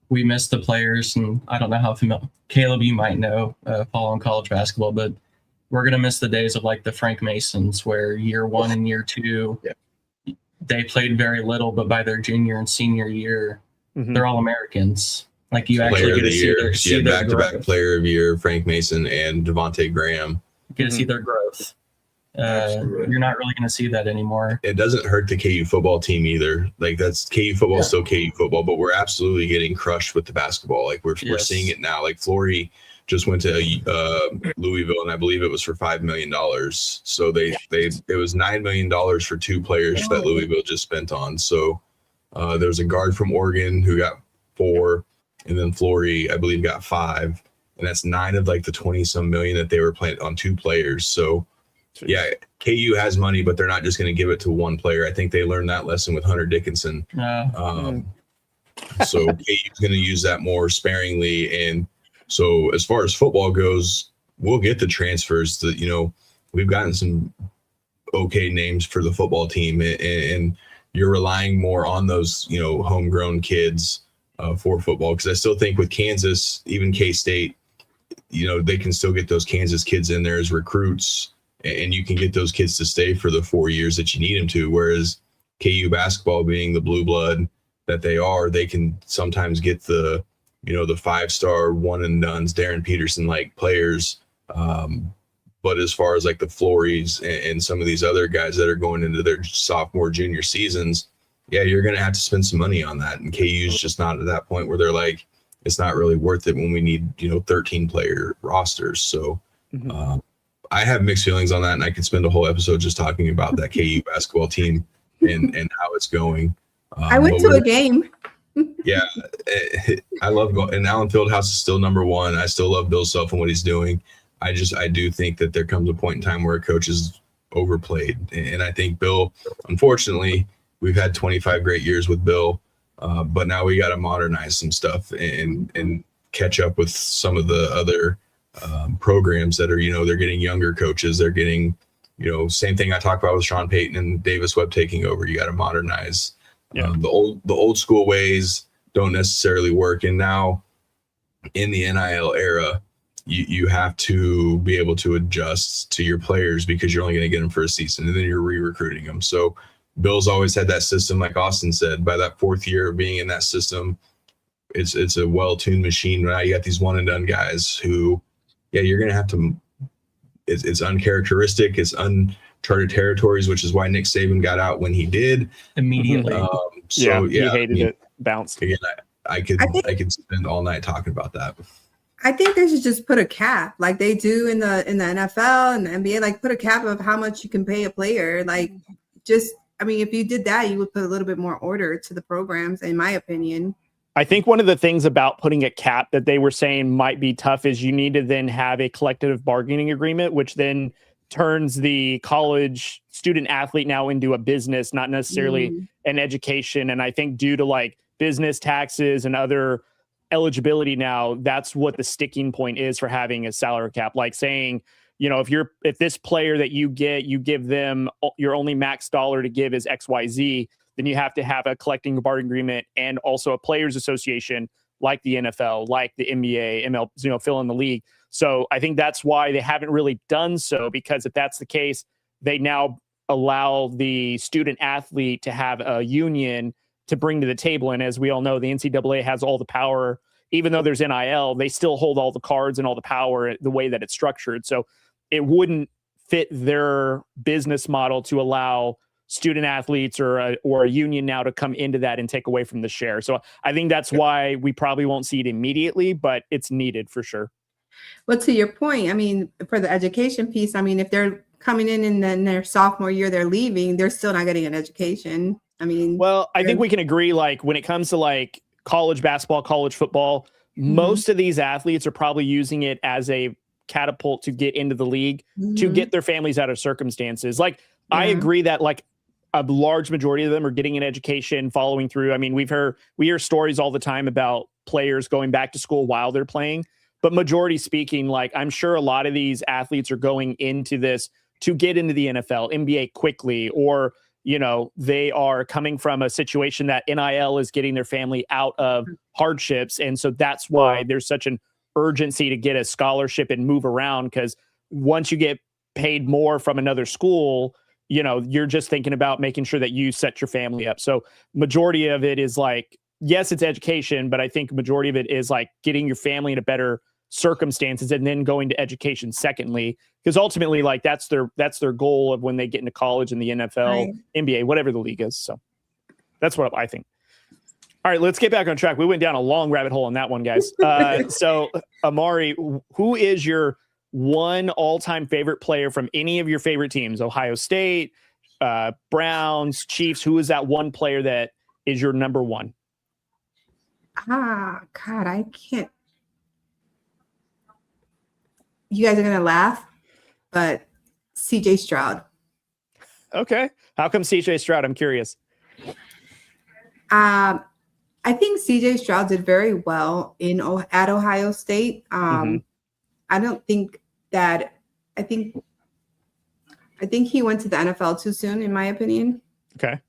we missed the players, and I don't know how Caleb, you might know, following college basketball, but we're going to miss the days of like the Frank Masons where year one and year two, they played very little, but by their junior and senior year, they're all Americans. Like you actually get to see their back-to-back player of year, Frank Mason and Devontae Graham. You get to see their growth. You're not really going to see that anymore. It doesn't hurt the KU football team either. Like that's KU football, still KU football, but we're absolutely getting crushed with the basketball. Like we're seeing it now. Like Flory just went to Louisville, and I believe it was for $5 million. So it was $9 million for two players that Louisville just spent on. So there's a guard from Oregon who got 4, and then Flory, I believe, got 5, and that's 9 of like the 20-some million that they were playing on 2 players. So yeah, KU has money, but they're not just going to give it to one player. I think they learned that lesson with Hunter Dickinson. So KU's going to use that more sparingly. And so as far as football goes, we'll get the transfers that, you know, we've gotten some okay names for the football team, and you're relying more on those, you know, homegrown kids for football. Because I still think with Kansas, even K-State, you know, they can still get those Kansas kids in there as recruits, and you can get those kids to stay for the 4 years that you need them to. Whereas KU basketball, being the blue blood that they are, they can sometimes get the, you know, the 5-star one and dones, Darren Peterson like players. But as far as like the Florys and some of these other guys that are going into their sophomore, junior seasons, you're going to have to spend some money on that. And KU's just not at that point where they're like, it's not really worth it when we need, you know, 13 player rosters. So I have mixed feelings on that, and I could spend a whole episode just talking about that KU basketball team and how it's going. I went to a game. Yeah, I love going. And Allen Fieldhouse is still number 1. I still love Bill Self and what he's doing. I do think that there comes a point in time where a coach is overplayed. And I think Bill, unfortunately, we've had 25 great years with Bill, but now we got to modernize some stuff and catch up with some of the other programs that are, you know, they're getting younger coaches. They're getting, you know, same thing I talked about with Sean Payton and Davis Webb taking over. You got to modernize. The old school ways don't necessarily work. And now in the NIL era, you have to be able to adjust to your players because you're only going to get them for a season, and then you're re-recruiting them. So Bill's always had that system, like Austin said. By that 4th year of being in that system, it's a well-tuned machine. Now you got these one and done guys who, you're going to have to. It's uncharacteristic. It's charted territories, which is why Nick Saban got out when he did immediately. He hated it. Bounced. Again, I could spend all night talking about that. I think they should just put a cap, like they do in the NFL and the NBA. Like, put a cap of how much you can pay a player. Like, just, I mean, if you did that, you would put a little bit more order to the programs, in my opinion. I think one of the things about putting a cap that they were saying might be tough is you need to then have a collective bargaining agreement, which then turns the college student athlete now into a business, not necessarily an education. And I think due to like business taxes and other eligibility now, that's what the sticking point is for having a salary cap. Like saying, you know, if this player that you give them your only max dollar to give is XYZ, then you have to have a collecting bargaining agreement and also a players association like the NFL, like the NBA, ML, you know, fill in the league. So I think that's why they haven't really done so, because if that's the case, they now allow the student athlete to have a union to bring to the table. And as we all know, the NCAA has all the power. Even though there's NIL, they still hold all the cards and all the power the way that it's structured. So it wouldn't fit their business model to allow student athletes or a union now to come into that and take away from the share. So I think that's why we probably won't see it immediately, but it's needed for sure. But to your point, I mean, for the education piece, I mean, if they're coming in and then their sophomore year, they're leaving, they're still not getting an education. I mean, well, I think we can agree, like when it comes to like college basketball, college football, most of these athletes are probably using it as a catapult to get into the league, to get their families out of circumstances. Like, I agree that like a large majority of them are getting an education, following through. I mean, we hear stories all the time about players going back to school while they're playing, but majority speaking, like I'm sure a lot of these athletes are going into this to get into the NFL, NBA quickly, or, you know, they are coming from a situation that NIL is getting their family out of hardships. And so that's why there's such an urgency to get a scholarship and move around. Because once you get paid more from another school, you know, you're just thinking about making sure that you set your family up. So majority of it is like, yes, it's education, but I think majority of it is like getting your family into better circumstances and then going to education secondly, because ultimately like that's their goal of when they get into college and the NFL, NBA, whatever the league is. So that's what I think. All right, let's get back on track. We went down a long rabbit hole on that one, guys. So Amori, who is your one all-time favorite player from any of your favorite teams? Ohio State, Browns, Chiefs. Who is that one player that is your number one? God, I can't. You guys are going to laugh, but CJ Stroud. Okay. How come CJ Stroud? I'm curious. I think CJ Stroud did very well at Ohio State. I don't think that. I think he went to the NFL too soon, in my opinion. Okay.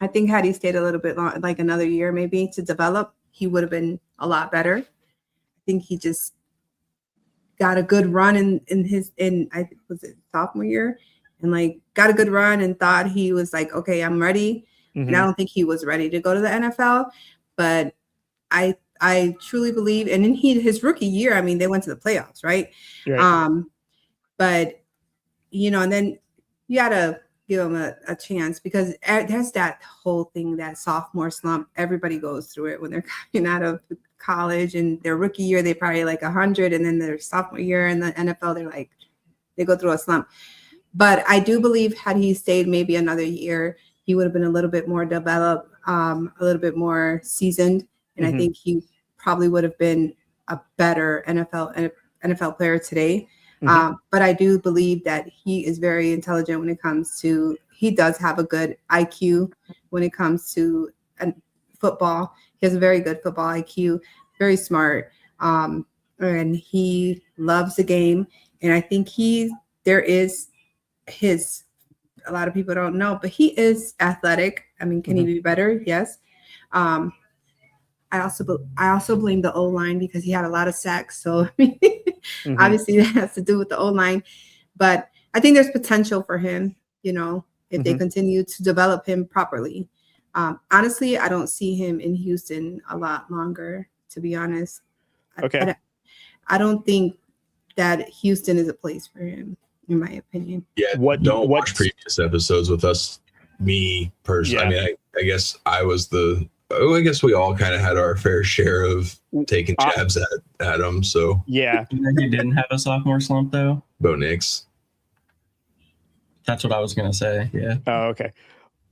I think had he stayed a little bit long, like another year maybe to develop, he would have been a lot better. I think he just got a good run in I think was it sophomore year, and like got a good run and thought he was like, okay, I'm ready. And I don't think he was ready to go to the NFL, but I truly believe, and in his rookie year, I mean, they went to the playoffs, right? But you know, and then you gotta give him a chance, because there's that whole thing, that sophomore slump. Everybody goes through it when they're coming out of college, and their rookie year, they probably like 100, and then their sophomore year in the NFL, they go through a slump. But I do believe had he stayed maybe another year, he would have been a little bit more developed, a little bit more seasoned. And I think he probably would have been a better NFL player today. But I do believe that he is very intelligent when it comes to, he does have a good IQ when it comes to football. He has a very good football IQ, very smart. And he loves the game. And I think a lot of people don't know, but he is athletic. I mean, can he be better? Yes. I also blame the O-line, because he had a lot of sacks. So obviously that has to do with the O-line. But I think there's potential for him, you know, if they continue to develop him properly. Honestly, I don't see him in Houston a lot longer, to be honest. Okay. I don't think that Houston is a place for him. in my opinion. Yeah, don't watch previous episodes with us. Me personally, Yeah. I mean, I guess I was I guess we all kind of had our fair share of taking jabs at him. So yeah, You know who didn't have a sophomore slump though? Bo Nix. That's what I was gonna say. Yeah. oh, okay.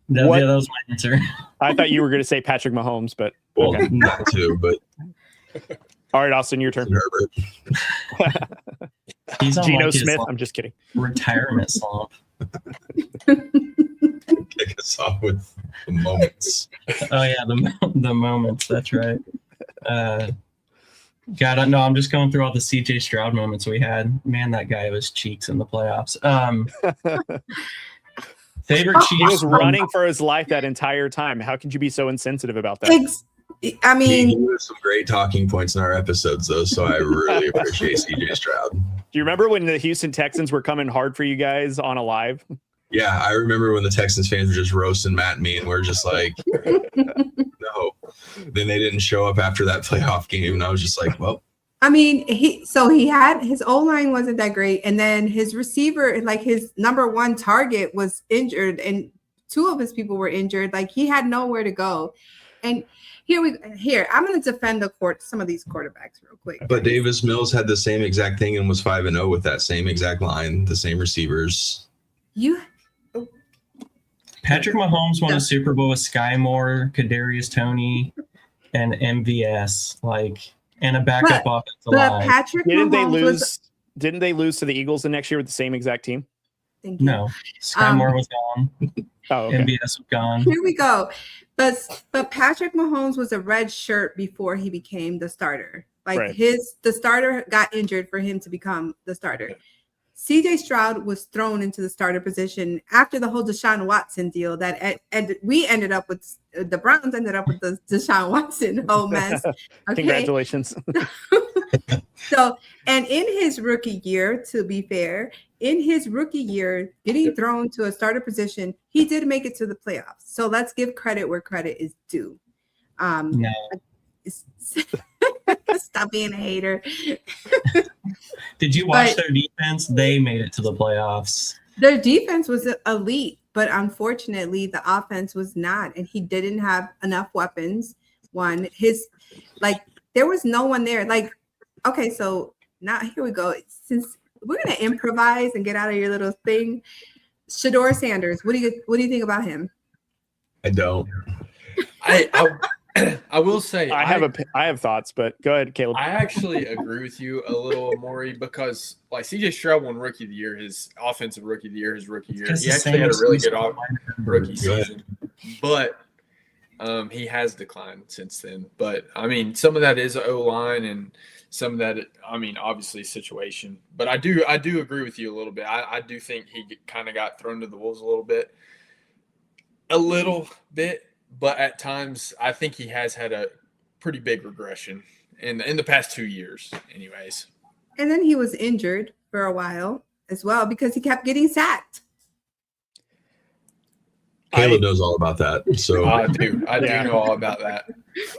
That was my answer. I thought you were going to say Patrick Mahomes, but Well, okay. that too, but All right, Austin, your turn. Herbert. He's on Geno like his, Smith. like, I'm just kidding. retirement slump. Kick us off with the moments. Oh yeah, the moments. That's right. God, no, I'm just going through all the CJ Stroud moments we had. Man, that guy was cheeks in the playoffs. Favorite He Chiefs was running for his life that entire time. How could you be so insensitive about that? I He mean, gave us some great talking points in our episodes, though, so I really appreciate CJ Stroud. Do you remember when the Houston Texans were coming hard for you guys on a live? Yeah, I remember when the Texans fans were just roasting Matt and me, and we're just like, no. Then they didn't show up after that playoff game, and I was just like, well. I mean, he had his O-line wasn't that great, and then his receiver, like his number one target, was injured, and two of his people were injured. Like he had nowhere to go. And here I'm going to defend some of these quarterbacks real quick. But Davis Mills had the same exact thing and was 5-0 with that same exact line, the same receivers. Patrick Mahomes won a Super Bowl with Sky Moore, Kadarius Toney, and MVS, and a backup offensive line. Patrick Didn't Mahomes they lose to the Eagles the next year with the same exact team? Thank you. No, Sky Moore was gone. Oh, okay. MVS was gone. Here we go. But Patrick Mahomes was a red shirt before he became the starter. Right. The starter got injured for him to become the starter. CJ Stroud was thrown into the starter position after the whole Deshaun Watson deal and we ended up with the Browns ended up with the Deshaun Watson whole mess. Okay. Congratulations. So, and in his rookie year, to be fair, getting thrown to a starter position, he did make it to the playoffs. So let's give credit where credit is due. No. Stop being a hater. Did you watch their defense? They made it to the playoffs. Their defense was elite, but unfortunately the offense was not, and he didn't have enough weapons. There was no one there. Okay, so now here we go. Since we're gonna improvise and get out of your little thing, Shador Sanders. What do you think about him? I don't. I will say I have thoughts, but go ahead, Caleb. I actually agree with you a little, Amori, because CJ Stroud won Rookie of the Year, his offensive Rookie of the Year, his rookie year. He actually had a really good rookie season, but he has declined since then. But I mean, some of that is O-line, and some of that, obviously situation. But I do agree with you a little bit. I do think he kind of got thrown to the wolves a little bit. But at times, I think he has had a pretty big regression in the past 2 years, anyways. And then he was injured for a while as well because he kept getting sacked. Caleb knows all about that. So I do know all about that.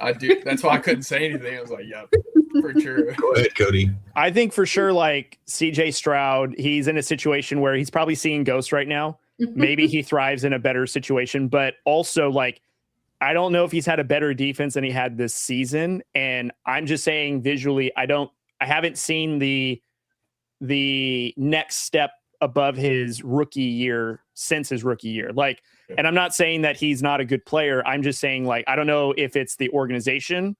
I do. That's why I couldn't say anything. I was like, "Yep, for sure." Go ahead, Cody. I think for sure, CJ Stroud, he's in a situation where he's probably seeing ghosts right now. Maybe he thrives in a better situation, but also I don't know if he's had a better defense than he had this season. And I'm just saying visually, I haven't seen the next step above his rookie year since his rookie year. And I'm not saying that he's not a good player. I'm just saying I don't know if it's the organization.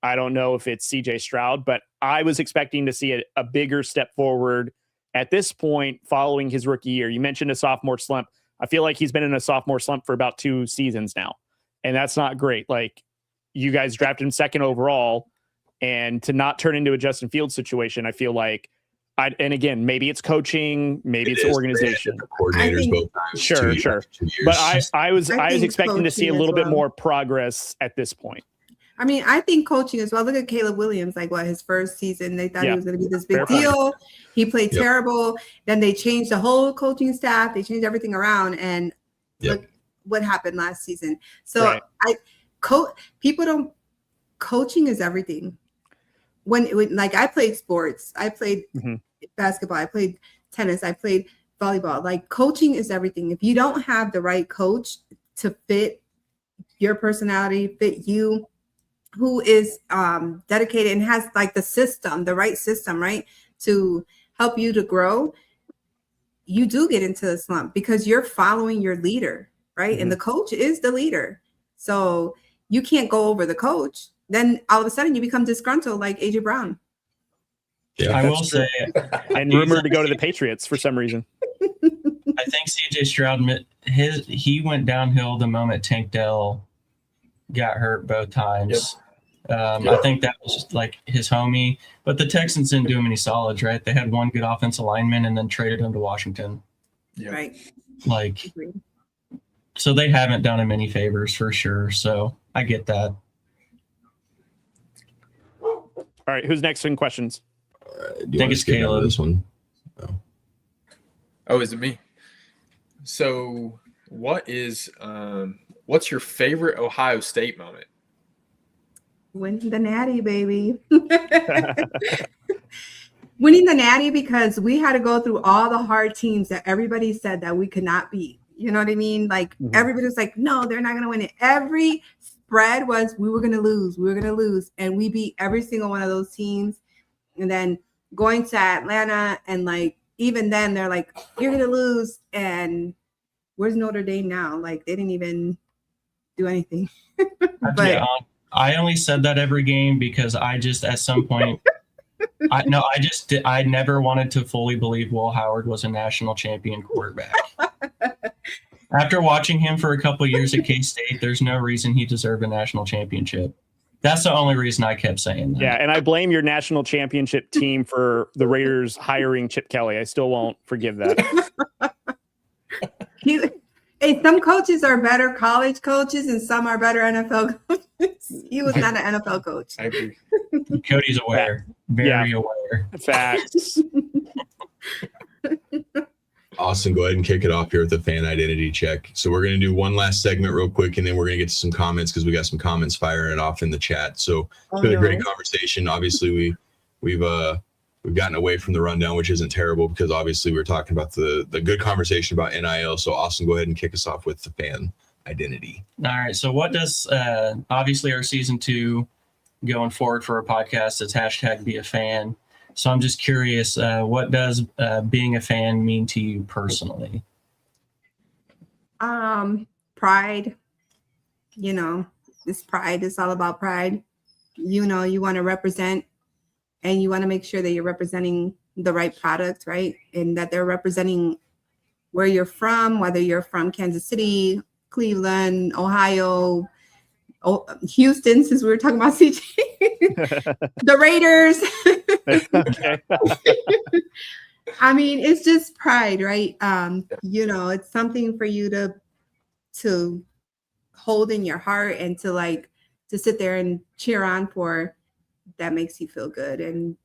I don't know if it's CJ Stroud, but I was expecting to see a bigger step forward at this point following his rookie year. You mentioned a sophomore slump. I feel like he's been in a sophomore slump for about 2 seasons now. And that's not great. You guys drafted him second overall, and to not turn into a Justin Fields situation, I feel and again, maybe it's coaching, maybe it's organization. Coordinators both times. Sure. But I was expecting to see a little bit more progress at this point. I think coaching as well. Look at Caleb Williams. His first season, they thought he was going to be this big deal. He played terrible. Then they changed the whole coaching staff. They changed everything around, and look what happened last season. So coaching is everything. When I played sports, I played basketball, I played tennis, I played volleyball. Like coaching is everything. If you don't have the right coach to fit your personality, fit you, who is dedicated and has like the right system, right, to help you to grow, you do get into a slump because you're following your leader, right? And the coach is the leader. So you can't go over the coach. Then all of a sudden you become disgruntled like AJ Brown. Yeah, I will say, And rumored to go to the Patriots for some reason. I think CJ Stroud, he went downhill the moment Tank Dell got hurt both times. I think that was just like his homie. But the Texans didn't do him any solids, right? They had one good offensive lineman and then traded him to Washington. Right. Like, Agreed. so they haven't done him any favors for sure. So I get that. All right, who's next in questions? Do Think you want to it's skip over Caleb. this one? Oh, is it me? So, what's your favorite Ohio State moment? Winning the Natty, baby. Winning the Natty because we had to go through all the hard teams that everybody said that we could not beat. You know what I mean? Like everybody was like, no, they're not going to win it. Every spread was we were going to lose. We were going to lose. And we beat every single one of those teams. And then going to Atlanta and like, even then they're like, you're going to lose. And where's Notre Dame now? Like they didn't even do anything. But I only said that every game because I just at some point I never wanted to fully believe Will Howard was a national champion quarterback. After watching him for a couple of years at K-State, there's no reason he deserved a national championship. That's the only reason I kept saying that. Yeah, and I blame your national championship team for the Raiders hiring Chip Kelly. I still won't forgive that. Hey, some coaches are better college coaches and some are better NFL coaches. He was not an NFL coach. I agree. Cody's aware. Very aware. Facts. Austin, go ahead and kick it off here with the fan identity check. So we're going to do one last segment real quick, and then we're going to get to some comments because we got some comments firing off in the chat. So it's been a great conversation. Obviously, we've gotten away from the rundown, which isn't terrible because obviously we're talking about the good conversation about NIL. So Austin, go ahead and kick us off with the fan identity. All right. So what does obviously our season 2 going forward for our podcast is hashtag be a fan. So I'm just curious, what does being a fan mean to you personally? Pride. You know, this pride is all about pride. You know, you want to represent and you want to make sure that you're representing the right product, right? And that they're representing where you're from, whether you're from Kansas City, Cleveland, Ohio, Houston, since we were talking about CJ, the Raiders. Okay. I mean, it's just pride, right? You know, it's something for you to hold in your heart and to sit there and cheer on for. That makes you feel good. And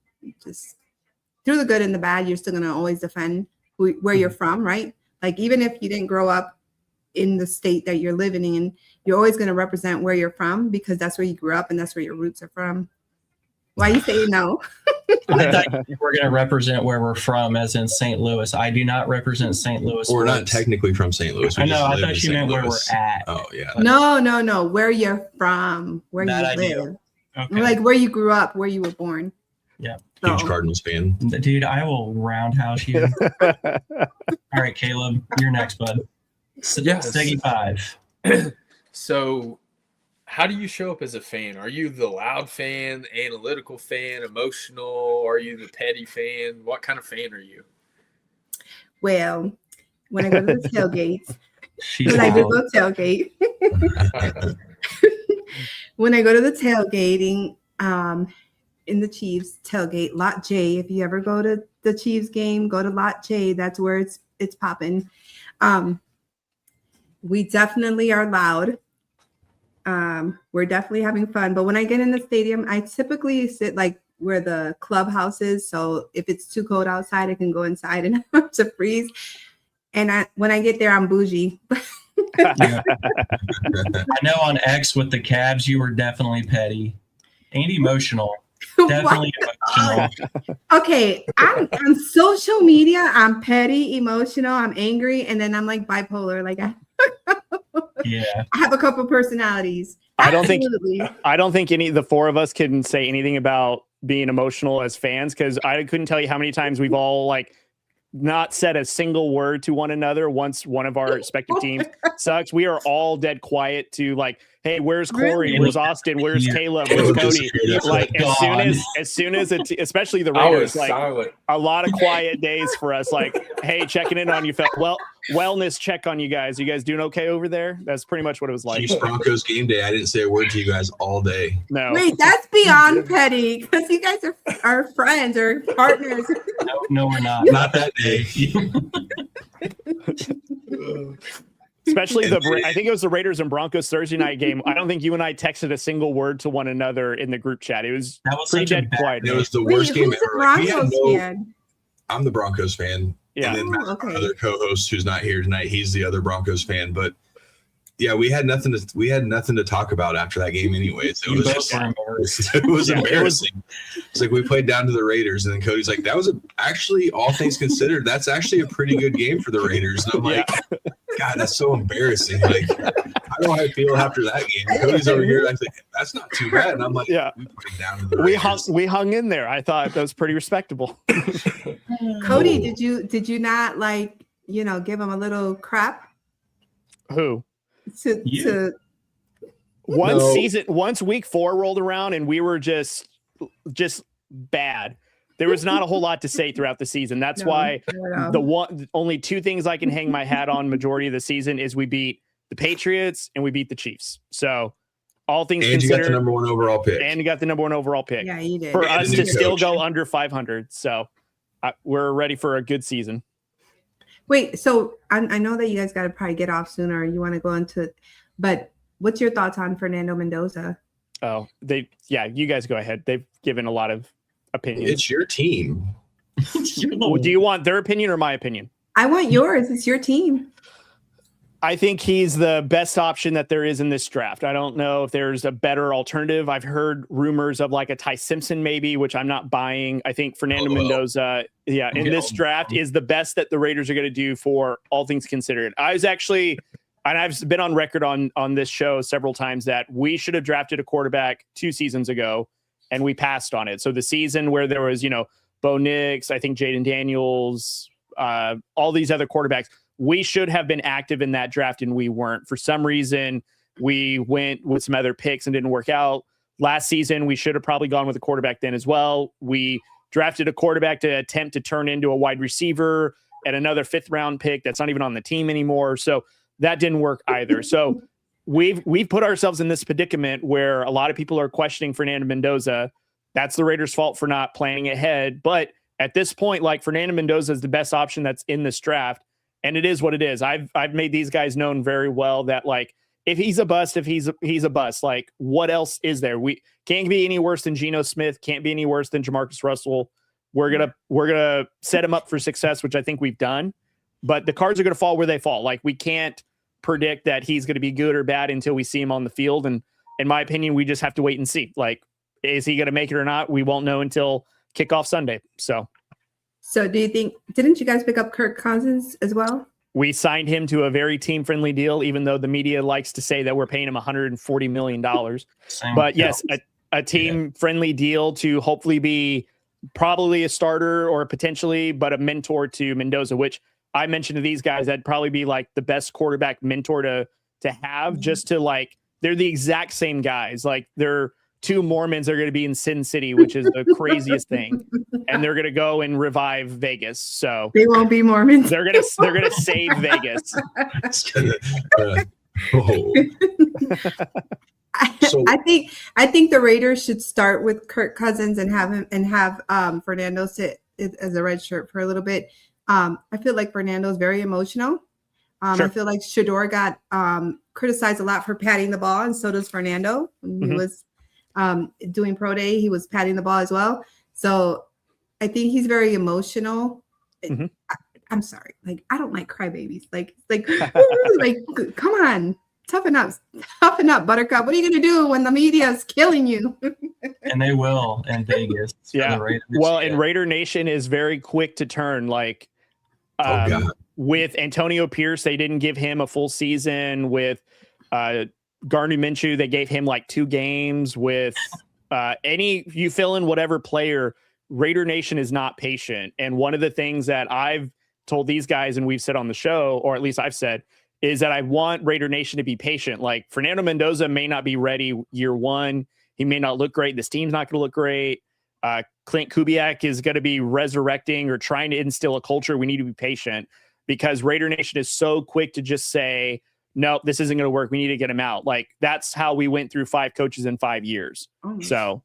just through the good and the bad, you're still going to always defend where you're from, right? Like, even if you didn't grow up in the state that you're living in, you're always going to represent where you're from because that's where you grew up and that's where your roots are from. Why you say no? I thought we're going to represent where we're from, as in St. Louis. I do not represent St. Louis. We're not technically from St. Louis. I know. I thought you meant where we're at. Oh, yeah. No. Where you're from, where That you I do. live. Okay. Like where you grew up, where you were born. Yeah. Huge So, Cardinals fan. Dude, I will roundhouse you. All right, Caleb, you're next, bud. Yes. Steggy 5. So, how do you show up as a fan? Are you the loud fan, analytical fan, emotional? Are you the petty fan? What kind of fan are you? well, when I go to the tailgates, She's when I do loud. go tailgate, when I go to the tailgating, in the Chiefs tailgate, Lot J. If you ever go to the Chiefs game, go to Lot J. That's where it's popping. We definitely are loud. We're definitely having fun. But when I get in the stadium, I typically sit like where the clubhouse is. So if it's too cold outside, I can go inside and to freeze. And when I get there, I'm bougie. Yeah. I know on X with the Cavs, you were definitely petty and emotional. Definitely emotional. Okay, I'm on social media. I'm petty, emotional. I'm angry, and then I'm like bipolar. Like Yeah. I have a couple personalities. I don't Absolutely. think any of the four of us can say anything about being emotional as fans, because I couldn't tell you how many times we've all like not said a single word to one another once one of our respective teams sucks. We are all dead quiet to like, hey, where's Corey? Really? Where's Austin? Where's Yeah. Caleb? Where's Cody? Like God. as soon as especially the I was Raiders, like silent. a lot of quiet days for us. Like, hey, checking in on you. Well, wellness check on you guys. You guys doing okay over there? That's pretty much what it was like. Chiefs Broncos game day. I didn't say a word to you guys all day. No. Wait, that's beyond petty because you guys are friends or partners. No, we're not. Not that day. Especially I think it was the Raiders and Broncos Thursday night game. I don't think you and I texted a single word to one another in the group chat. It was pretty such a dead bad quiet. It was the Wait, worst game who's the ever. Like, we had Broncos fan? I'm the Broncos fan. Yeah. And then Matt, okay. my other co-host, who's not here tonight, he's the other Broncos fan. But yeah, we had nothing to talk about after that game anyways. It You was both just were embarrassed. it was Yeah, embarrassing. It's like we played down to the Raiders, and then Cody's like, that was actually, all things considered, that's actually a pretty good game for the Raiders. And I'm like, God, that's so embarrassing. Like, I don't know how I feel after that game. Cody's over here, like, that's not too bad. And I'm like, Yeah. we played down to the Raiders. We hung in there. I thought that was pretty respectable. Cody, did you not like give him a little crap Who? to Once week 4 rolled around and we were just bad. There was not a whole lot to say throughout the season. That's why only 2 things I can hang my hat on majority of the season is we beat the Patriots and we beat the Chiefs. So all things And you considered, got the number 1 overall pick. and you got the number 1 overall pick. Yeah, you did. For And us the to new still coach. go under 500. So we're ready for a good season. Wait, so I know that you guys got to probably get off sooner. You want to go into, but what's your thoughts on Fernando Mendoza? Oh, you guys go ahead. They've given a lot of opinions. It's your team. Do you want their opinion or my opinion? I want yours. It's your team. I think he's the best option that there is in this draft. I don't know if there's a better alternative. I've heard rumors of like a Ty Simpson maybe, which I'm not buying. I think Fernando Mendoza, in this draft is the best that the Raiders are going to do for all things considered. I was actually, and I've been on record on this show several times that we should have drafted a quarterback 2 seasons ago and we passed on it. So the season where there was, Bo Nix, I think Jaden Daniels, all these other quarterbacks, we should have been active in that draft and we weren't. For some reason, we went with some other picks and didn't work out. Last season, we should have probably gone with a quarterback then as well. We drafted a quarterback to attempt to turn into a wide receiver at another 5th round pick that's not even on the team anymore. So that didn't work either. So we've put ourselves in this predicament where a lot of people are questioning Fernando Mendoza. That's the Raiders' fault for not planning ahead. But at this point, like Fernando Mendoza is the best option that's in this draft. And it is what it is. I've made these guys known very well that like if he's a bust, if he's a bust, like what else is there? We can't be any worse than Geno Smith, can't be any worse than Jamarcus Russell. We're gonna set him up for success, which I think we've done. But the cards are gonna fall where they fall. Like we can't predict that he's gonna be good or bad until we see him on the field. And in my opinion, we just have to wait and see. Like, is he gonna make it or not? We won't know until kickoff Sunday. So do you think, didn't you guys pick up Kirk Cousins as well? we signed him to a very team-friendly deal, even though the media likes to say that we're paying him $140 million. But yes, a team-friendly deal to hopefully be probably a starter or potentially, but a mentor to Mendoza, which I mentioned to these guys, that'd probably be like the best quarterback mentor to have, just to like, they're the exact same guys. Like they're two Mormons are going to be in Sin City, which is the craziest thing. And they're going to go and revive Vegas. So they won't be Mormons. They're going to save Vegas. I think the Raiders should start with Kirk Cousins and have Fernando sit as a red shirt for a little bit. I feel like Fernando's very emotional. Sure. I feel like Shador got criticized a lot for patting the ball, and so does Fernando. When he was doing pro day, he was patting the ball as well. So I think he's very emotional. I'm sorry, like I don't like crybabies. Like, like, come on. toughen up, Buttercup. What are you going to do when the media is killing you? And they will in Vegas. for Yeah. the Raiders. Well, Yeah. and Raider Nation is very quick to turn. Like, God. with Antonio Pierce, they didn't give him a full season. With Gardner Minshew, they gave him like 2 games. With you fill in whatever player, Raider Nation is not patient. And one of the things that I've told these guys, and we've said on the show, or at least I've said, is that I want Raider Nation to be patient. Like, Fernando Mendoza may not be ready year 1. He may not look great. This team's not going to look great. Clint Kubiak is going to be resurrecting or trying to instill a culture. We need to be patient, because Raider Nation is so quick to just say, no, this isn't going to work. We need to get him out. Like, that's how we went through 5 coaches in 5 years. So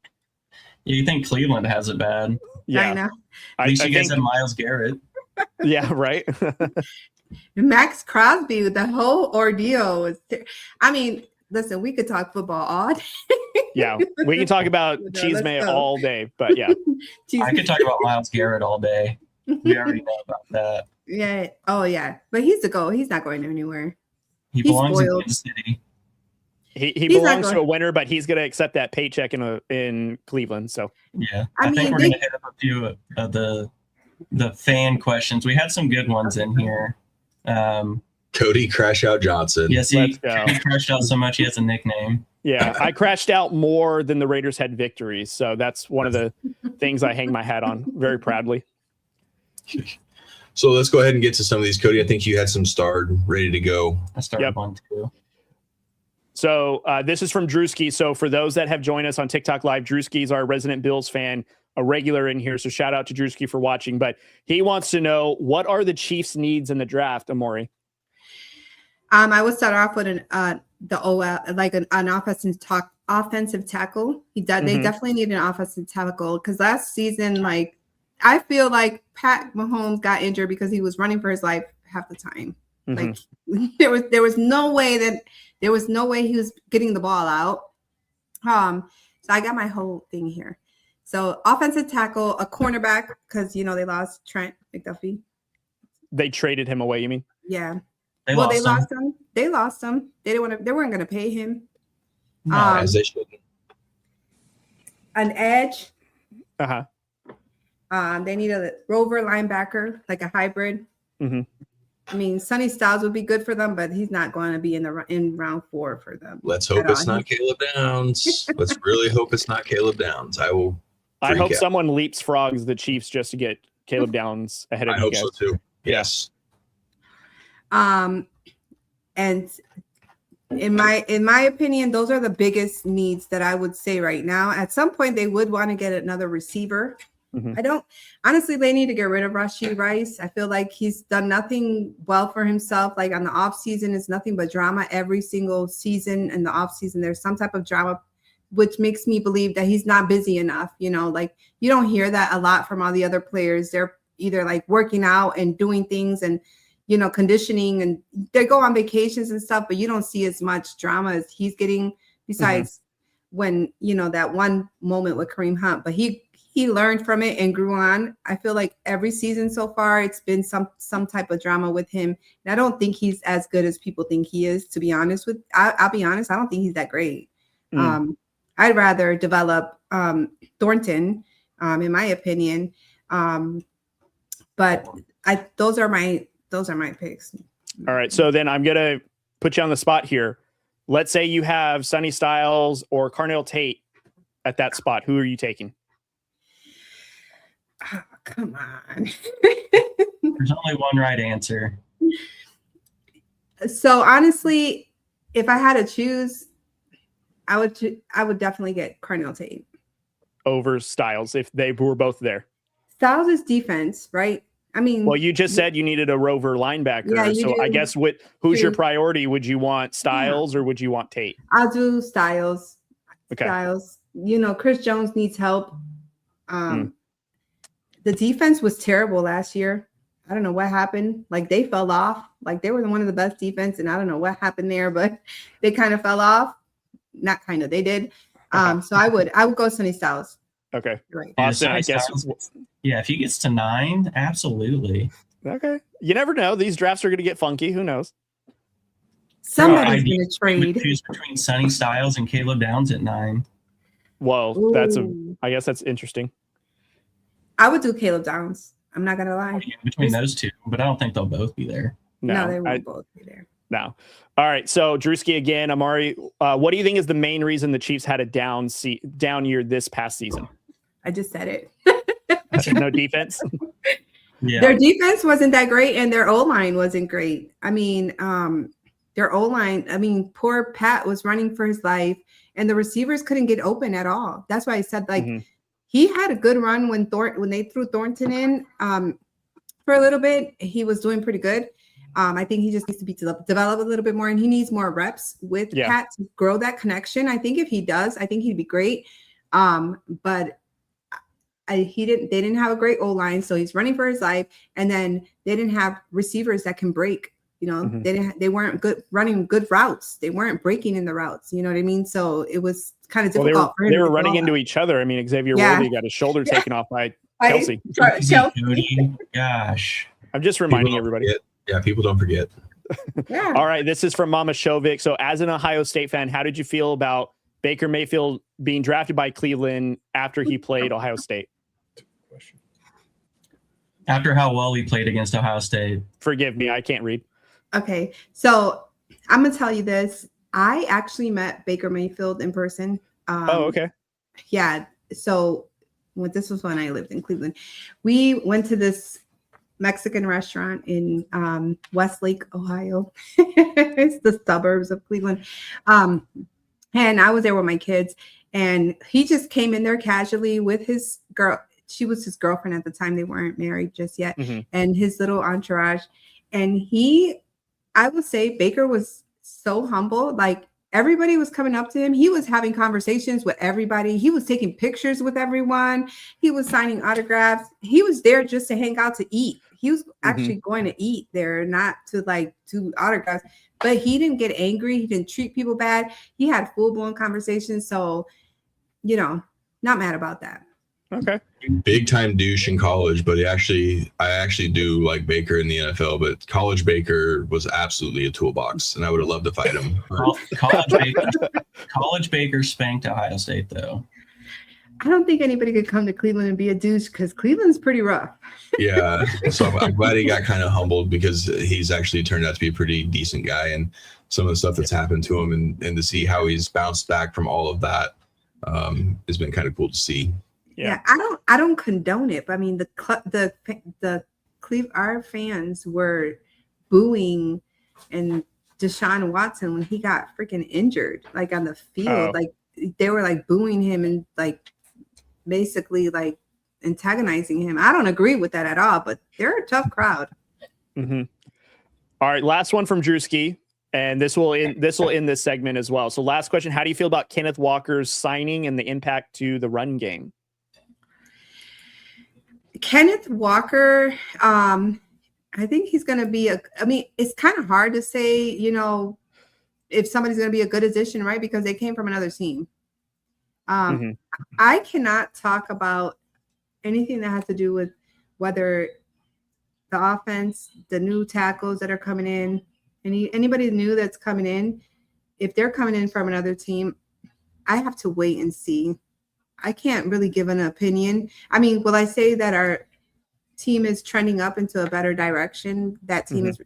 You think Cleveland has it bad? yeah, I know. At least I you guys think, have Myles Garrett. yeah, right. Max Crosby with the whole ordeal was. I mean, listen, we could talk football all day. Yeah, we can talk about Cheese Let's May go. all day, but yeah. I could talk about Myles Garrett all day. We already know about that. Yeah. Oh, yeah. But he's the goal. He's not going anywhere. He He's belongs in spoiled. Kansas City. He He's not belongs to a going- winner, but he's going to accept that paycheck in Cleveland. So Yeah, I I think mean, we're they- going to hit up a few of the fan questions. We had some good ones in here. Cody Crash Out Johnson. Yes, Let's go. he crashed out so much he has a nickname. yeah, I crashed out more than the Raiders had victories. So that's one of the things I hang my hat on very proudly. So let's go ahead and get to some of these. Cody, I think you had some starred ready to go. I started Yep. one too. So this is from Drewski. So for those that have joined us on TikTok Live, Drewski is our resident Bills fan, a regular in here. So shout out to Drewski for watching. But he wants to know, what are the Chiefs' needs in the draft, Amori? I would start off with the OL, like an offensive tackle. They definitely need an offensive tackle, because last season, like, I feel like Pat Mahomes got injured because he was running for his life half the time. Like, there was no way he was getting the ball out. So I got my whole thing here. So offensive tackle, a cornerback, because they lost Trent McDuffie. They traded him away, you mean? Yeah. They They lost lost him. They lost him. They weren't going to pay him. No, As they should. An edge. Uh-huh. They need a rover linebacker, like a hybrid. Mhm. I mean, Sonny Styles would be good for them, but he's not going to be in round 4 for them. Let's hope it's not Caleb Downs. Let's really hope it's not Caleb Downs. I hope out. someone leapfrogs the Chiefs just to get Caleb Downs ahead of I you hope guys. so too. Yes. And in my opinion, those are the biggest needs that I would say right now. At some point, they would want to get another receiver. Mhm. Honestly, they need to get rid of Rashee Rice. I feel like he's done nothing well for himself. Like, on the off season, it's nothing but drama every single season. In the off season, there's some type of drama, which makes me believe that he's not busy enough. Like, you don't hear that a lot from all the other players. They're either like working out and doing things and conditioning, and they go on vacations and stuff, but you don't see as much drama as he's getting, besides when that one moment with Kareem Hunt. But he learned from it and grew on. I feel like every season so far, it's been some type of drama with him. And I don't think he's as good as people think he is, to be honest with. I'll be honest, I don't think he's that great. I'd rather develop Thornton, in my opinion. But those are my picks. All right. So then I'm going to put you on the spot here. Let's say you have Sonny Styles or Carnell Tate at that spot. Who are you taking? Oh, come on. There's only one right answer. So honestly, if I had to choose, I would definitely get Carnell Tate Over Styles if they were both there. Styles is defense, right? I mean, Well, you just said you needed a rover linebacker. Yeah, you so I do. guess who's your priority? Would you want Styles or would you want Tate? I'll do Styles. Okay. Styles. Chris Jones needs help. The defense was terrible last year. I don't know what happened. Like, they fell off. Like, they were one of the best defense, and I don't know what happened there, but they kind of fell off. Not kind of, they did. So I would go Sonny Styles. Okay. Right. Austin, Sonny I guess. Styles, yeah, if he gets to 9, absolutely. Okay. You never know. These drafts are going to get funky. Who knows? Somebody's I going to trade. choose between Sonny Styles and Caleb Downs at 9. Whoa, Ooh. I guess that's interesting. I would do Caleb Downs. I'm not going to lie. Between those two, but I don't think they'll both be there. No, they won't both be there. No. All right. So Drewski again, Amari, what do you think is the main reason the Chiefs had a down year this past season? I just said it. No defense. Yeah. Their defense wasn't that great, and their O-line wasn't great. I mean, their O-line, poor Pat was running for his life, and the receivers couldn't get open at all. That's why I said, he had a good run when they threw Thornton in for a little bit. He was doing pretty good. I think he just needs to be developed a little bit more, and he needs more reps with Pat to grow that connection. I think if he does, I think he'd be great. But they didn't have a great O-line, so he's running for his life. And then they didn't have receivers that can break. They weren't good running good routes. They weren't breaking in the routes. You know what I mean? So it was kind of difficult for him. They were running into each other. I mean, Xavier Worthy got his shoulder taken off by Kelsey. Gosh. I'm just reminding everybody. Yeah, people don't forget. Yeah. All right, this is from Mama Shovik. So as an Ohio State fan, how did you feel about Baker Mayfield being drafted by Cleveland after he played Ohio State? After how well he played against Ohio State. Forgive me, I can't read. Okay, so I'm going to tell you this. I actually met Baker Mayfield in person. Okay. Yeah, so this was when I lived in Cleveland. We went to this Mexican restaurant in Westlake, Ohio. It's the suburbs of Cleveland. And I was there with my kids, and he just came in there casually with his girl. She was his girlfriend at the time. They weren't married just yet. And his little entourage. And I would say Baker was so humble. Like, everybody was coming up to him. He was having conversations with everybody. He was taking pictures with everyone. He was signing autographs. He was there just to hang out to eat. He was actually going to eat there, not to do autographs. But he didn't get angry. He didn't treat people bad. He had full-blown conversations. So, not mad about that. Okay. Big time douche in college, but I actually do like Baker in the NFL, but college Baker was absolutely a toolbox, and I would have loved to fight him. College Baker spanked Ohio State, though. I don't think anybody could come to Cleveland and be a douche, because Cleveland's pretty rough. Yeah, so I'm glad he got kind of humbled, because he's actually turned out to be a pretty decent guy, and some of the stuff that's happened to him, and to see how he's bounced back from all of that has been kind of cool to see. Yeah, I don't condone it, but I mean our fans were booing and Deshaun Watson when he got freaking injured, like on the field. Like, they were like booing him and like basically like antagonizing him. I don't agree with that at all, but they're a tough crowd. All right, last one from Drewski, and this will end this segment as well. So last question: how do you feel about Kenneth Walker's signing and the impact to the run game? Kenneth Walker, I think he's going to be it's kind of hard to say, if somebody's going to be a good addition, right? Because they came from another team. I cannot talk about anything that has to do with whether the offense, the new tackles that are coming in, anybody new that's coming in, if they're coming in from another team, I have to wait and see. I can't really give an opinion. I mean, will I say that our team is trending up into a better direction? That team is,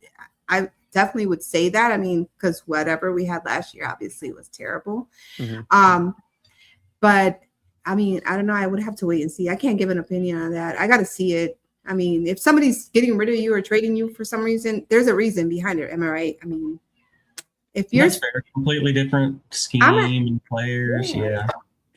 I definitely would say that. I mean, because whatever we had last year obviously was terrible. But I mean, I don't know. I would have to wait and see. I can't give an opinion on that. I got to see it. I mean, if somebody's getting rid of you or trading you for some reason, there's a reason behind it. Am I right? I mean, if you're completely different scheme and players,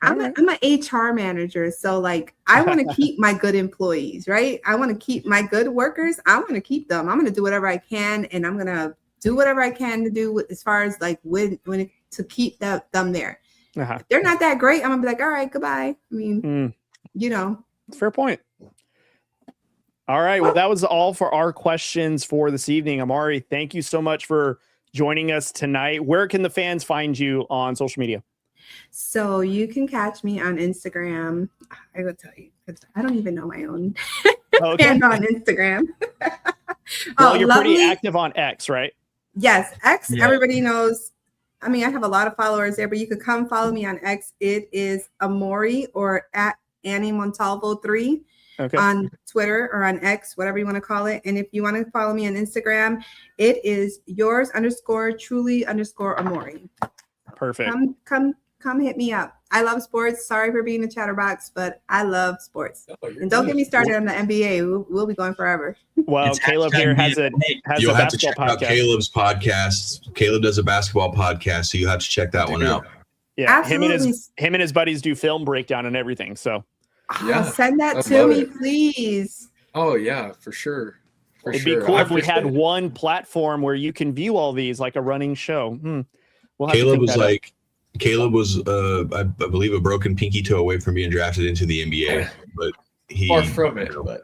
I'm an HR manager, so like I want to keep my good employees, right? I want to keep my good workers. I want to keep them. I'm going to do whatever I can, and I'm going to do whatever I can to do as far as like to keep them there. If they're not that great, I'm gonna be like, all right, goodbye. I mean, fair point. All right, well, that was all for our questions for this evening. Amori, thank you so much for joining us tonight. Where can the fans find you on social media? So you can catch me on Instagram. I will tell you, because I don't even know my own hand on Instagram. Well, you're pretty active on X, right? Yes, X. Yeah. Everybody knows. I mean, I have a lot of followers there, but you could come follow me on X. It is Amori or at Annie Montalvo 3 on Twitter or on X, whatever you want to call it. And if you want to follow me on Instagram, it is yours_truly_Amori. Perfect. Come hit me up. I love sports. Sorry for being a chatterbox, but I love sports. And don't get me started on the NBA. We'll be going forever. Well, It's Caleb here has a You'll have to basketball check out podcast. Caleb's podcast. Caleb does a basketball podcast, so you have to check that one out. Yeah, Absolutely. him and his buddies do film breakdown and everything. So Yeah, Send that I to love me, it. please. Oh yeah, for sure. For it'd sure. be cool I if we had appreciate it. one platform where you can view all these like a running show. We'll have to Caleb think was that up. like, Caleb was, I believe, a broken pinky toe away from being drafted into the NBA, but he Far from it, but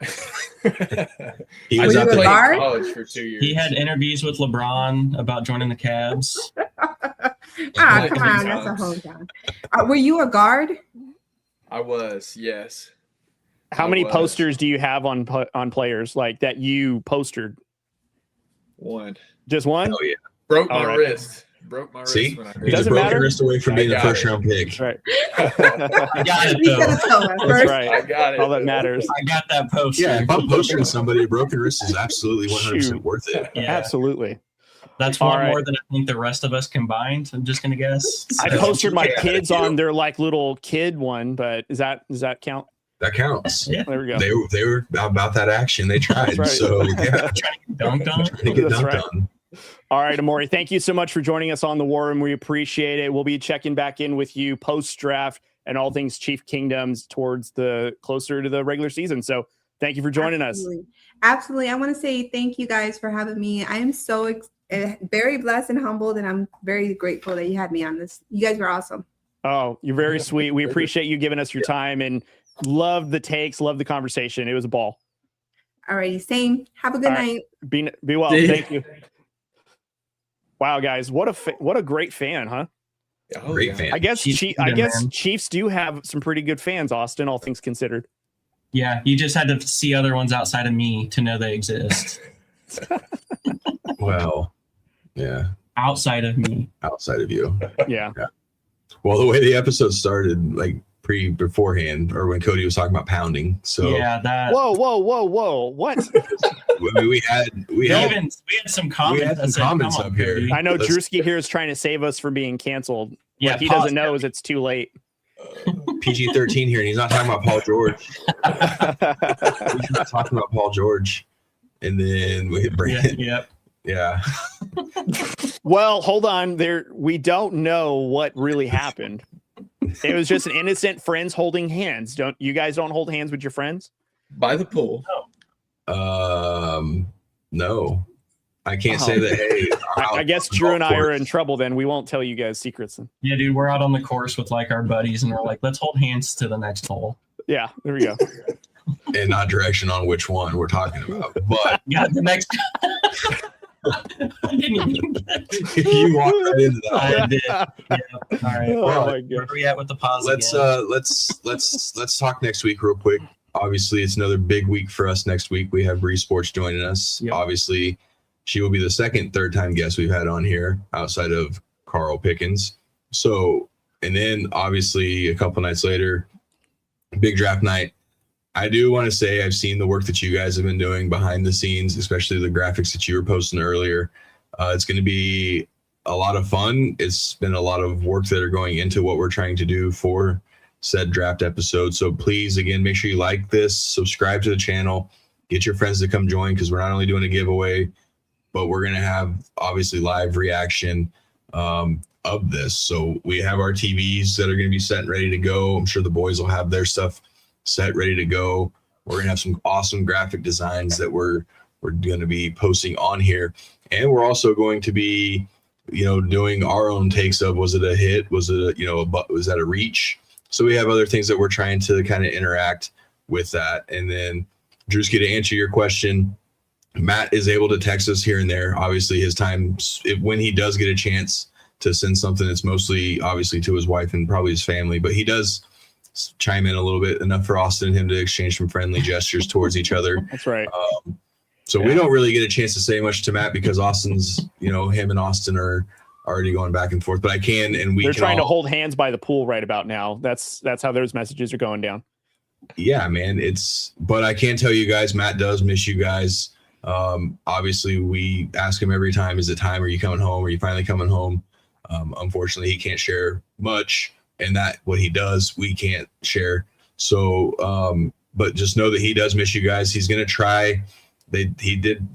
he I was Were out you a played there. guard? in college for 2 years. He had interviews with LeBron about joining the Cavs. Come Like on, 10 that's a times. hometown. Were you a guard? I was, yes. How I many was. posters do you have on players like that you postered? One. Just one? Oh yeah. Broke my All right. wrist. Broke my See, wrist when I did he's a Doesn't broken matter. wrist away from I being a got first it. round pick. Right. I got it, You could though. have told us That's first. right. I got it. All that matters. I got that poster. Yeah, if I'm postering somebody, a broken wrist is absolutely 100% Shoot. worth it. Yeah. Absolutely. That's All one right. more than I think the rest of us combined. I'm just gonna guess. I So- posted my Yeah, kids you- on their like little kid one, but does that count? That counts. Yeah. There we go. They were about that action. They tried. right. So yeah, Dunked on. trying to get That's dunked right. on. All right, Amori, thank you so much for joining us on the War Room. We appreciate it. We'll be checking back in with you post-draft and all things Chief Kingdoms towards the closer to the regular season. So thank you for joining us. Absolutely. I want to say thank you guys for having me. I am so very blessed and humbled, and I'm very grateful that you had me on this. You guys were awesome. Oh, you're very sweet. We appreciate you giving us your time and love the takes, love the conversation. It was a ball. Alrighty, same. Have a good All right. night. Be well. See? Thank you. Wow, guys, what a great fan, huh? Oh, Great yeah. fan. I guess Chiefs I Kingdom, guess man. Chiefs do have some pretty good fans, Austin, all things considered. Yeah, you just had to see other ones outside of me to know they exist. Well, yeah, Outside of me. outside of you. Yeah. Well, the way the episode started, like beforehand, or when Cody was talking about pounding. So Yeah, that. Whoa. What? I mean, we had We had some comments. had that some said, comments "Come on, up here." Cody." I know Let's- Drewski here is trying to save us from being canceled. Yeah, Like he pause doesn't know is it's too late. PG-13 here, and he's not talking about Paul George. He's not talking about Paul George. And then we hit Yeah, Brandon. yep. Yeah. Well, hold on. We don't know what really happened. It was just an innocent friends holding hands. Don't you guys don't hold hands with your friends? By the pool. No. I can't say that. Hey, I guess Drew and I are in trouble. Then we won't tell you guys secrets. Then. Yeah, dude, we're out on the course with like our buddies, and we're like, let's hold hands to the next hole. Yeah, there we go. and not direction on which one we're talking about. But Yeah, the next. I didn't even get you walked right into that. I did. Yeah. All right. Oh Well, my where god. are we at with the pause? Let's again? let's talk next week real quick. Obviously, it's another big week for us next week. We have Bree Sports joining us. Yep. Obviously, she will be the third time guest we've had on here outside of Carl Pickens. So, and then obviously a couple nights later, big draft night. I do want to say I've seen the work that you guys have been doing behind the scenes, especially the graphics that you were posting earlier. It's going to be a lot of fun. It's been a lot of work that are going into what we're trying to do for said draft episode. So please, again, make sure you like this, subscribe to the channel, get your friends to come join, because we're not only doing a giveaway, but we're going to have obviously live reaction of this. So we have our TVs that are going to be set and ready to go. I'm sure the boys will have their stuff set, ready to go. We're going to have some awesome graphic designs that we're going to be posting on here. And we're also going to be, doing our own takes of, was it a hit? Was it was that a reach? So we have other things that we're trying to kind of interact with that. And then Drewski, to answer your question, Matt is able to text us here and there. Obviously his time, when he does get a chance to send something, it's mostly obviously to his wife and probably his family, but he does chime in a little bit, enough for Austin and him to exchange some friendly gestures towards each other. That's right. So we don't really get a chance to say much to Matt because Austin's, him and Austin are already going back and forth. But I can, and they're trying to hold hands by the pool right about now. That's how those messages are going down. Yeah, man. But I can tell you guys, Matt does miss you guys. Obviously, we ask him every time, is it time? Are you coming home? Are you finally coming home? Unfortunately, he can't share much, and that what he does, we can't share. So, but just know that he does miss you guys. He's gonna try. He did.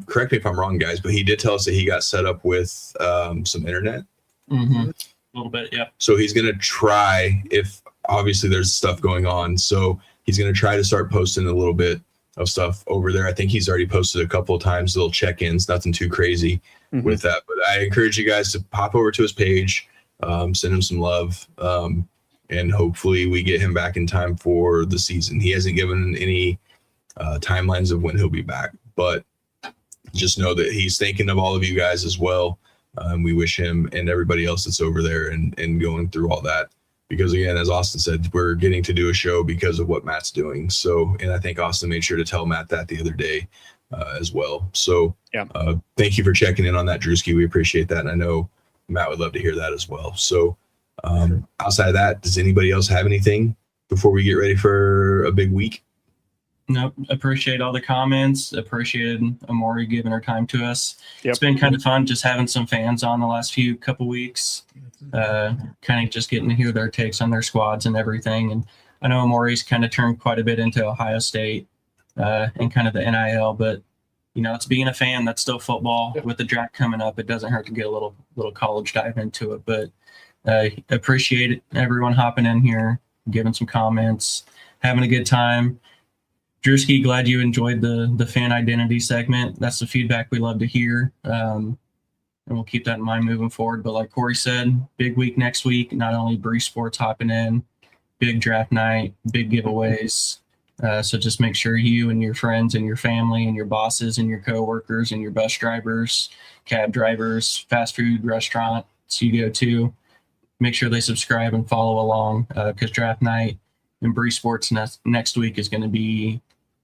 Correct me if I'm wrong, guys, but he did tell us that he got set up with some internet. Mm-hmm. A little bit, yeah. So he's gonna try. If obviously there's stuff going on, so he's gonna try to start posting a little bit of stuff over there. I think he's already posted a couple of times, little check-ins, nothing too crazy with that. But I encourage you guys to pop over to his page, send him some love, and hopefully we get him back in time for the season. He hasn't given any timelines of when he'll be back, but just know that he's thinking of all of you guys as well. We wish him and everybody else that's over there and going through all that. Because again, as Austin said, we're getting to do a show because of what Matt's doing. So, and I think Austin made sure to tell Matt that the other day as well. So yeah, thank you for checking in on that, Drewski. We appreciate that. And I know Matt would love to hear that as well. So outside of that, does anybody else have anything before we get ready for a big week? Nope. Appreciate all the comments. Appreciated Amori giving her time to us. Yep. It's been kind of fun just having some fans on the last couple weeks. Kind of just getting to hear their takes on their squads and everything. And I know Amori's kind of turned quite a bit into Ohio State and kind of the NIL, but it's being a fan. That's still football. With the draft coming up, it doesn't hurt to get a little college dive into it. But appreciate everyone hopping in here, giving some comments, having a good time. Drewski, glad you enjoyed the fan identity segment. That's the feedback we love to hear. And we'll keep that in mind moving forward. But like Corey said, big week next week. Not only Bree Sports hopping in, big draft night, big giveaways. So just make sure you and your friends and your family and your bosses and your coworkers and your bus drivers, cab drivers, fast food restaurants you go to, make sure they subscribe and follow along because draft night and Bree Sports next week is going to be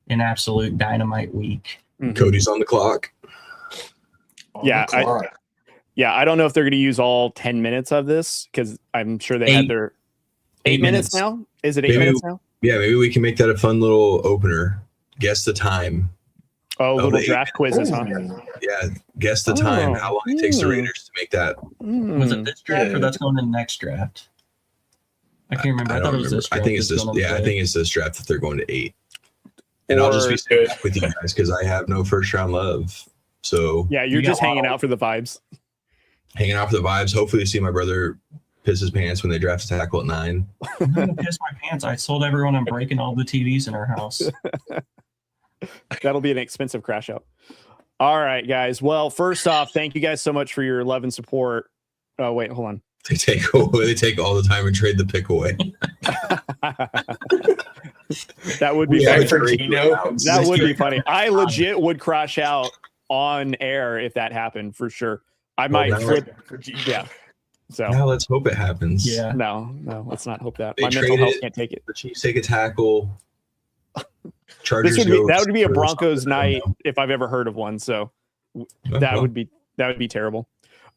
an absolute dynamite week. Cody's on the clock. Yeah, I don't know if they're going to use all 10 minutes of this because I'm sure they had their 8 minutes now. Is it 8 minutes now? Yeah, maybe we can make that a fun little opener. Guess the time. Oh, little draft quizzes, huh? Yeah, guess the time. How long it takes the Raiders to make that. Was it this draft or that's going to the next draft? I can't remember. I thought it was this draft. I think it's this. Yeah, I think it's this draft that they're going to 8. And I'll just be staying with you guys because I have no first round love. So yeah, you're just hanging out for the vibes. Hanging out for the vibes. Hopefully, see my brother piss his pants when they draft a tackle at 9. I'm gonna piss my pants. I told everyone I'm breaking all the TVs in our house. That'll be an expensive crash out. All right, guys. Well, first off, thank you guys so much for your love and support. Oh, wait, hold on. They take all the time and trade the pick away. That would be funny. That would be funny. I legit would crash out on air if that happened for sure. I might flip. Yeah. So now let's hope it happens. Yeah. No, let's not hope that. My mental health can't take it. The Chiefs take a tackle. Chargers that would be a Broncos night if I've ever heard of one. So that would be terrible.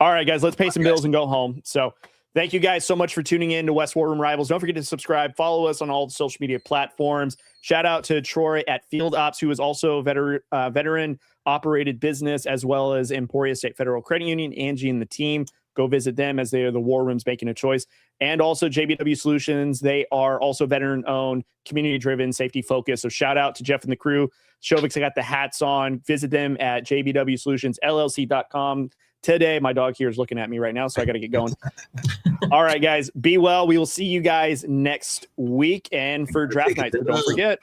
All right, guys, let's pay some bills and go home. So thank you guys so much for tuning in to West War Room Rivals. Don't forget to subscribe. Follow us on all the social media platforms. Shout out to Troy at Field Ops, who is also a veteran operated business, as well as Emporia State Federal Credit Union, Angie and the team. Go visit them as they are the War Rooms making a choice. And also JBW Solutions. They are also veteran-owned, community-driven, safety-focused. So shout out to Jeff and the crew. Shovik's got the hats on. Visit them at jbwsolutionsllc.com. Today, my dog here is looking at me right now, so I got to get going. All right, guys, be well. We will see you guys next week and for draft night. So don't forget.